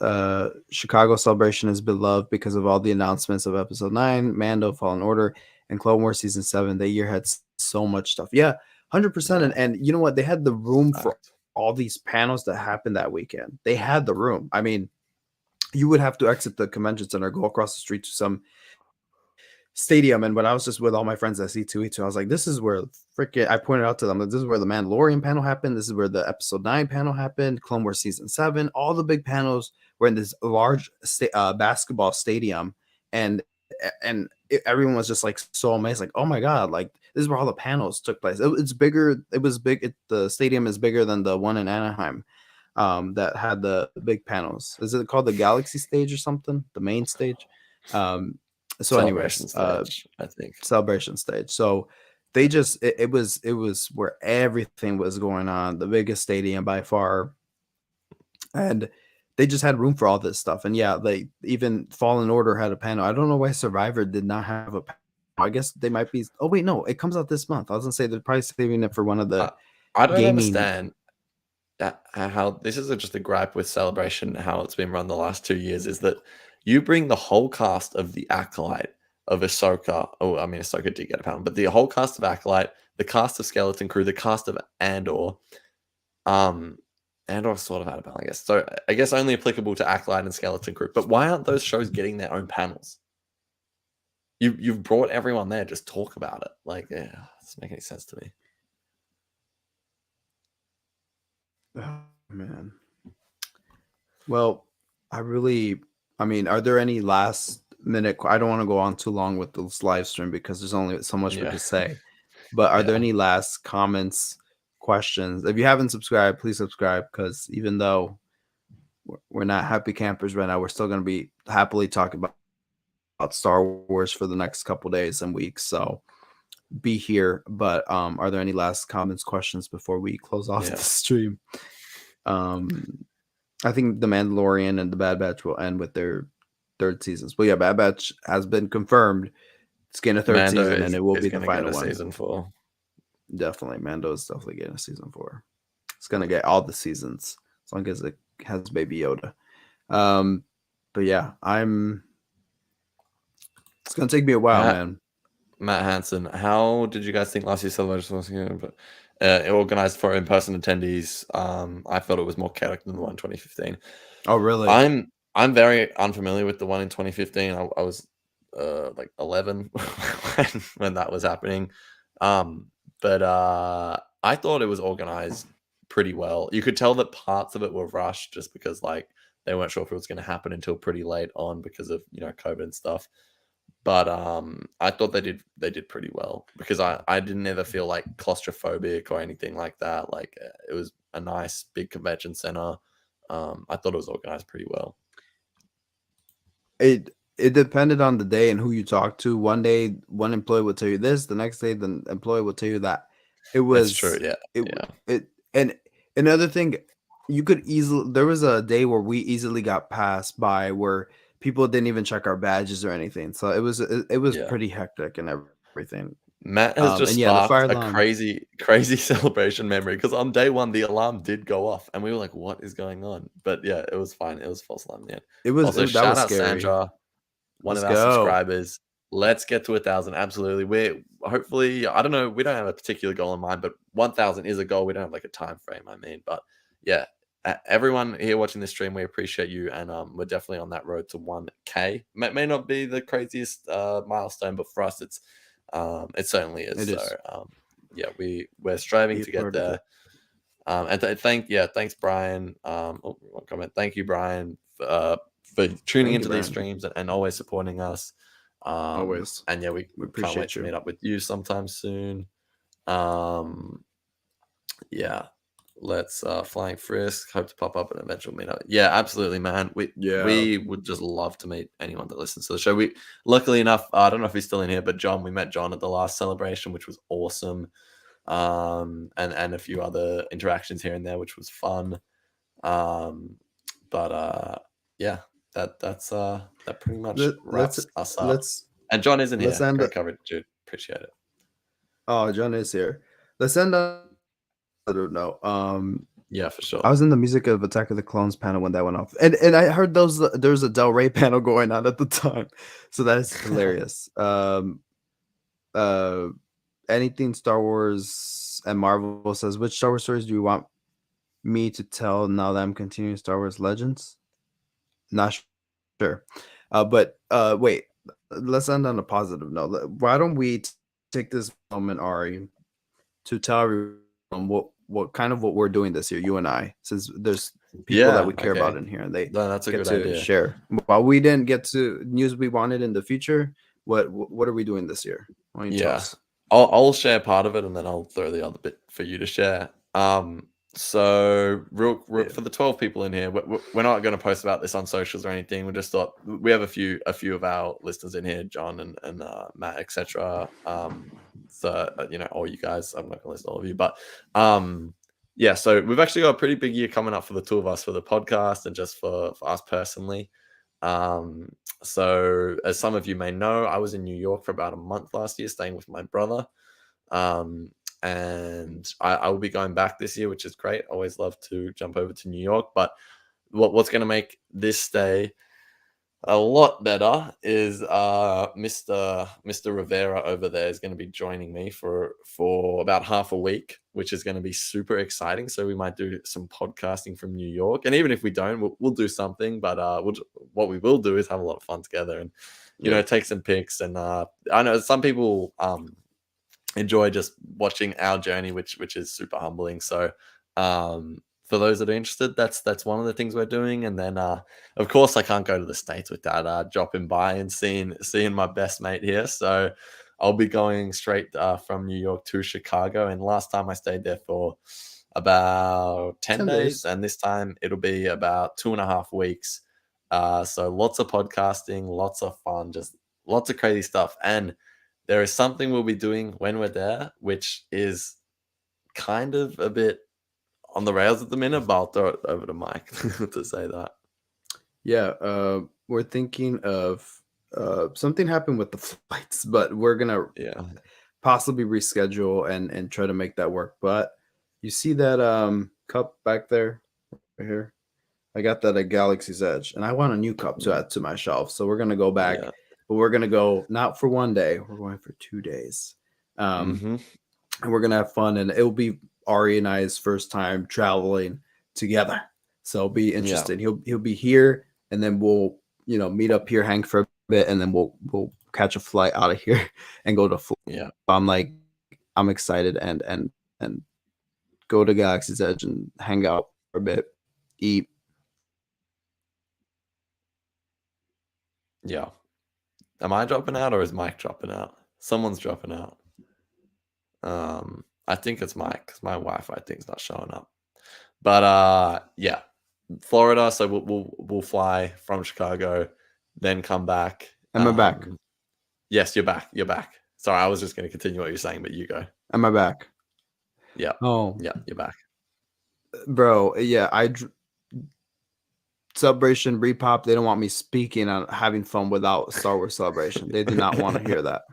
[SPEAKER 2] Chicago celebration is beloved because of all the announcements of episode 9, Mando, Fallen Order, and Clone Wars season 7. That year had so much stuff. Yeah, 100%. And you know what? They had the room for all these panels that happened that weekend. They had the room. I mean, you would have to exit the convention center, go across the street to some stadium. And when I was just with all my friends at C2E2, I was like, this is where I pointed out to them that this is where the Mandalorian panel happened. This is where the episode 9 panel happened, Clone Wars season 7. All the big panels were in this large basketball stadium. And everyone was just like so amazed, like, oh my God, like this is where all the panels took place. It's bigger. It was big. The stadium is bigger than the one in Anaheim. that had the big panels. Is it called the Galaxy stage or something? The main stage. So
[SPEAKER 1] Celebration
[SPEAKER 2] anyways,
[SPEAKER 1] stage, I think.
[SPEAKER 2] celebration stage. So they just it was where everything was going on, the biggest stadium by far, and they just had room for all this stuff. And yeah, they even Fallen Order had a panel. I don't know why Survivor did not have a panel. I guess they might be. Oh wait, no, it comes out this month. I was gonna say they're probably saving it for one of the
[SPEAKER 1] I don't
[SPEAKER 2] gaming.
[SPEAKER 1] understand how this is just a gripe with Celebration, how it's been run the last 2 years, is that you bring the whole cast of the Acolyte, of Ahsoka. Oh, I mean, Ahsoka did get a panel, but the whole cast of Acolyte, the cast of Skeleton Crew, the cast of Andor. Andor sort of had a panel, I guess. So I guess only applicable to Acolyte and Skeleton Crew. But why aren't those shows getting their own panels? You've brought everyone there. Just talk about it. Like, yeah, it doesn't make any sense to me.
[SPEAKER 2] Oh, man. Well, I mean, are there any last minute? I don't want to go on too long with this live stream because there's only so much we
[SPEAKER 1] Yeah.
[SPEAKER 2] could say. But are there
[SPEAKER 1] Yeah.
[SPEAKER 2] any last comments, questions? If you haven't subscribed, please subscribe, because even though we're not happy campers right now, we're still going to be happily talking about Star Wars for the next couple days and weeks. So be here. But are there any last comments, questions before we close off the stream? I think The Mandalorian and The Bad Batch will end with their third seasons. But yeah, Bad Batch has been confirmed. It's getting a third season, and it will be the final one.
[SPEAKER 1] Season 4.
[SPEAKER 2] Definitely, Mando is definitely getting a season 4. It's gonna get all the seasons as long as it has Baby Yoda. But yeah, it's gonna take me a while, man.
[SPEAKER 1] Matt Hansen, how did you guys think last year's celebration was? But organized for in-person attendees. I felt it was more chaotic than the one in 2015.
[SPEAKER 2] Oh, really?
[SPEAKER 1] I'm very unfamiliar with the one in 2015. I was like 11 when that was happening. But I thought it was organized pretty well. You could tell that parts of it were rushed just because like they weren't sure if it was going to happen until pretty late on because of COVID and stuff. But I thought they did pretty well because I didn't ever feel like claustrophobic or anything like that. Like it was a nice big convention center. I thought it was organized pretty well.
[SPEAKER 2] It depended on the day and who you talked to. One day, one employee would tell you this. The next day, the employee would tell you that. It was
[SPEAKER 1] true. Yeah.
[SPEAKER 2] And another thing, you could easily. There was a day where we easily got passed by where people didn't even check our badges or anything. So it was pretty hectic and everything.
[SPEAKER 1] Matt has just sparked a crazy celebration memory because on day one the alarm did go off and we were like, "What is going on?" But yeah, it was fine. It was false alarm. Yeah,
[SPEAKER 2] it was.
[SPEAKER 1] Also, shout out
[SPEAKER 2] scary.
[SPEAKER 1] Sandra, one of our subscribers. Let's get to 1,000. Absolutely. We're hopefully. I don't know. We don't have a particular goal in mind, but 1,000 is a goal. We don't have like a time frame. I mean, but yeah. Everyone here watching this stream, we appreciate you, and we're definitely on that road to 1K. May not be the craziest milestone, but for us, it certainly is. Yeah, we're striving to get there. And thanks, Brian. One comment. Thank you, Brian, for tuning into these streams and always supporting us.
[SPEAKER 2] Always.
[SPEAKER 1] And yeah, we can't wait to meet up with you sometime soon. Yeah. Let's Flying Frisk. Hope to pop up at an eventual meetup. Yeah, absolutely, man. We would just love to meet anyone that listens to the show. We luckily enough, I don't know if he's still in here, but we met John at the last celebration, which was awesome. And a few other interactions here and there, which was fun. Yeah, that pretty much wraps us up. And John isn't here. Great coverage, dude. Appreciate it.
[SPEAKER 2] Oh, John is here. Let's end up. I don't know.
[SPEAKER 1] Yeah, for sure.
[SPEAKER 2] I was in the Music of Attack of the Clones panel when that went off, and I heard there's a Del Rey panel going on at the time, so that is hilarious. Anything Star Wars and Marvel says, which Star Wars stories do you want me to tell now that I'm continuing Star Wars Legends? Not sure. But wait, let's end on a positive note. Why don't we take this moment, Ari, to tell everyone what we're doing this year, you and I, since there's people that we care about in here, and
[SPEAKER 1] that's a
[SPEAKER 2] get
[SPEAKER 1] good
[SPEAKER 2] to
[SPEAKER 1] idea.
[SPEAKER 2] Share. While we didn't get to news we wanted in the future, what are we doing this year?
[SPEAKER 1] I'll share part of it, and then I'll throw the other bit for you to share. So, for the 12 people in here, we're not going to post about this on socials or anything. We just thought we have a few of our listeners in here, John and Matt, etc. So all you guys. I'm not going to list all of you, but yeah. So we've actually got a pretty big year coming up for the two of us for the podcast and just for us personally. So as some of you may know, I was in New York for about a month last year, staying with my brother. And I will be going back this year, which is great. Always love to jump over to New York. But what's going to make this stay a lot better is Mr. Rivera over there is going to be joining me for about half a week, which is going to be super exciting. So we might do some podcasting from New York, and even if we don't, we'll do something. But what we will do is have a lot of fun together, and take some pics. And I know some people enjoy just watching our journey, which is super humbling. So for those that are interested, that's one of the things we're doing. And then of course I can't go to the States without dropping by and seeing my best mate here. So I'll be going straight from New York to Chicago. And last time I stayed there for about 10 days, and this time it'll be about 2.5 weeks. So lots of podcasting, lots of fun, just lots of crazy stuff. And there is something we'll be doing when we're there, which is kind of a bit on the rails at the minute, but I'll throw it over to Mike to say that.
[SPEAKER 2] Yeah, we're thinking of something happened with the flights, but we're gonna possibly reschedule and try to make that work. But you see that cup back there, right here? I got that at Galaxy's Edge, and I want a new cup to add to my shelf. So we're gonna go back. But we're going to go not for 1 day. We're going for 2 days. And we're going to have fun. And it'll be Ari and I's first time traveling together. So it'll be interesting. He'll be here, and then we'll, meet up here, hang for a bit, and then we'll catch a flight out of here and go to Florida. I'm excited and go to Galaxy's Edge and hang out for a bit, eat.
[SPEAKER 1] Yeah. Am I dropping out or is Mike dropping out? Someone's dropping out. I think it's Mike because my Wi-Fi thing's not showing up. But yeah, Florida. So we'll fly from Chicago, then come back.
[SPEAKER 2] Am I back?
[SPEAKER 1] Yes, you're back. You're back. Sorry, I was just going to continue what you're saying, but you go.
[SPEAKER 2] Am I back?
[SPEAKER 1] Yeah.
[SPEAKER 2] Oh.
[SPEAKER 1] Yeah, you're back.
[SPEAKER 2] Bro, yeah, Celebration, Repop, they don't want me speaking on having fun without Star Wars Celebration. They do not want to hear that.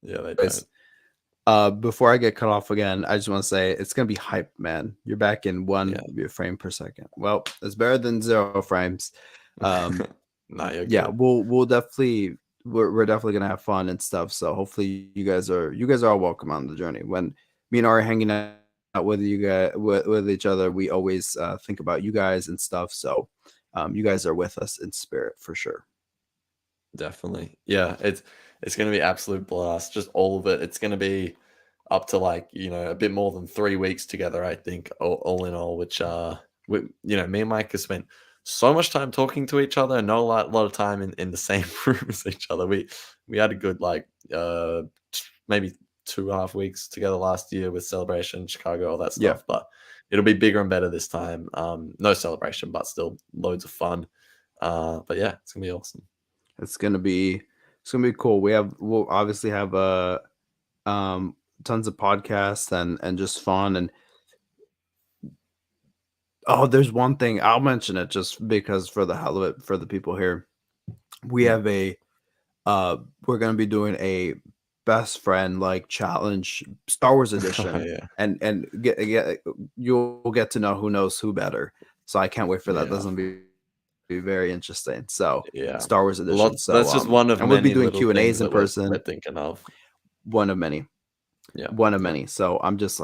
[SPEAKER 1] Yeah, they don't.
[SPEAKER 2] Before I get cut off again, I just want to say it's gonna be hype, man. You're back in 1 frame per second. Well, it's better than 0 frames.
[SPEAKER 1] Yeah,
[SPEAKER 2] we'll definitely we're definitely gonna have fun and stuff. So hopefully you guys are all welcome on the journey. When me and Ari are hanging out with you guys with each other, we always think about you guys and stuff. So you guys are with us in spirit for sure.
[SPEAKER 1] Definitely. Yeah, it's going to be absolute blast. Just all of it. It's going to be up to a bit more than 3 weeks together, I think, all in all, which me and Mike have spent so much time talking to each other and not a lot of time in the same room as each other. We had a good maybe 2.5 weeks together last year with Celebration, Chicago, all that stuff. But it'll be bigger and better this time. No Celebration, but still loads of fun. But yeah, it's gonna be awesome.
[SPEAKER 2] It's gonna be cool. We'll obviously have tons of podcasts and just fun. And there's one thing I'll mention it just because for the hell of it, for the people here, we have we're gonna be doing a best friend challenge, Star Wars edition. And you'll get to know who knows who better. So I can't wait for that. That's gonna be very interesting. So Star Wars edition.
[SPEAKER 1] That's just one of many.
[SPEAKER 2] We'll be doing Q&As in person.
[SPEAKER 1] We're thinking of
[SPEAKER 2] one of many. One of many. So I'm just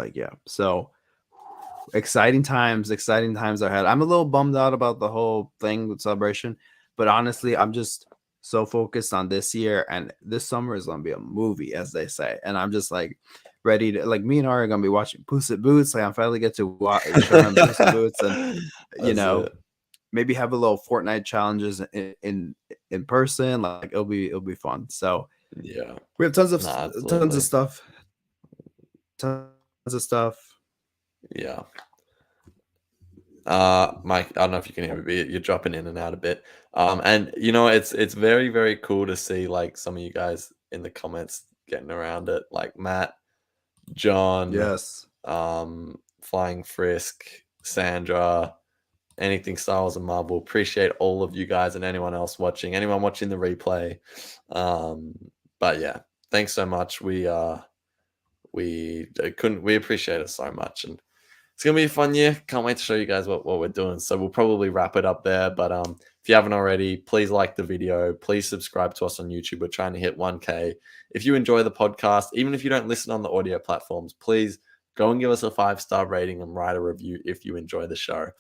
[SPEAKER 2] so exciting times ahead. I'm a little bummed out about the whole thing with Celebration, but honestly, I'm just so focused on this year, and this summer is gonna be a movie, as they say. And I'm just ready to me and Ari are gonna be watching Puss in Boots. I'm finally get to watch Puss in Boots, and maybe have a little Fortnite challenges in person. It'll be fun. So we have tons of stuff.
[SPEAKER 1] Yeah. Mike, I don't know if you can hear me, but you're dropping in and out a bit. And it's very, very cool to see like some of you guys in the comments getting around it, like Matt, John,
[SPEAKER 2] Yes.
[SPEAKER 1] Flying Frisk, Sandra, anything Star Wars and Marvel. Appreciate all of you guys and anyone else watching, anyone watching the replay. But yeah, thanks so much. We appreciate it so much, and it's gonna be a fun year. Can't wait to show you guys what we're doing. So we'll probably wrap it up there. But if you haven't already, please like the video. Please subscribe to us on YouTube. We're trying to hit 1K. If you enjoy the podcast, even if you don't listen on the audio platforms, please go and give us a 5-star rating and write a review if you enjoy the show.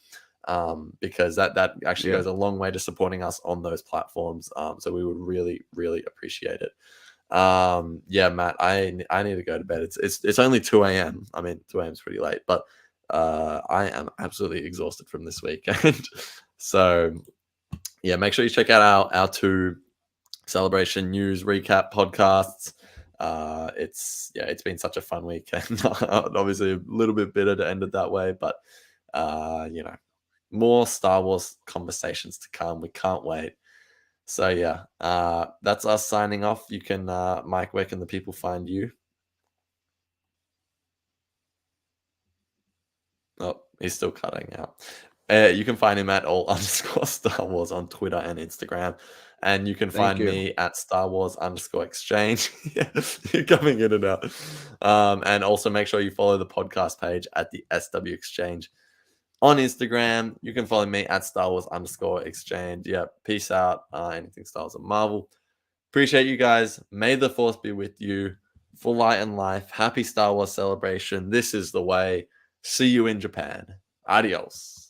[SPEAKER 1] Because that actually goes a long way to supporting us on those platforms. So we would really, really appreciate it. Yeah, Matt, I need to go to bed. It's only 2 a.m. I mean, 2 a.m. is pretty late, but I am absolutely exhausted from this weekend. So yeah, make sure you check out our 2 celebration news recap podcasts. It's been such a fun weekend. Obviously a little bit bitter to end it that way, but more Star Wars conversations to come. We can't wait. So yeah, that's us signing off. You can, Mike, where can the people find you? Oh, he's still cutting out. You can find him at @all_Star Wars on Twitter and Instagram. And you can find me at Star Wars_exchange. Yeah, you're coming in and out. And also make sure you follow the podcast page at the SW Exchange on Instagram. You can follow me at Star Wars_exchange. Yeah, peace out. Anything Star Wars and Marvel. Appreciate you guys. May the Force be with you. Full light and life. Happy Star Wars celebration. This is the way. See you in Japan. Adios.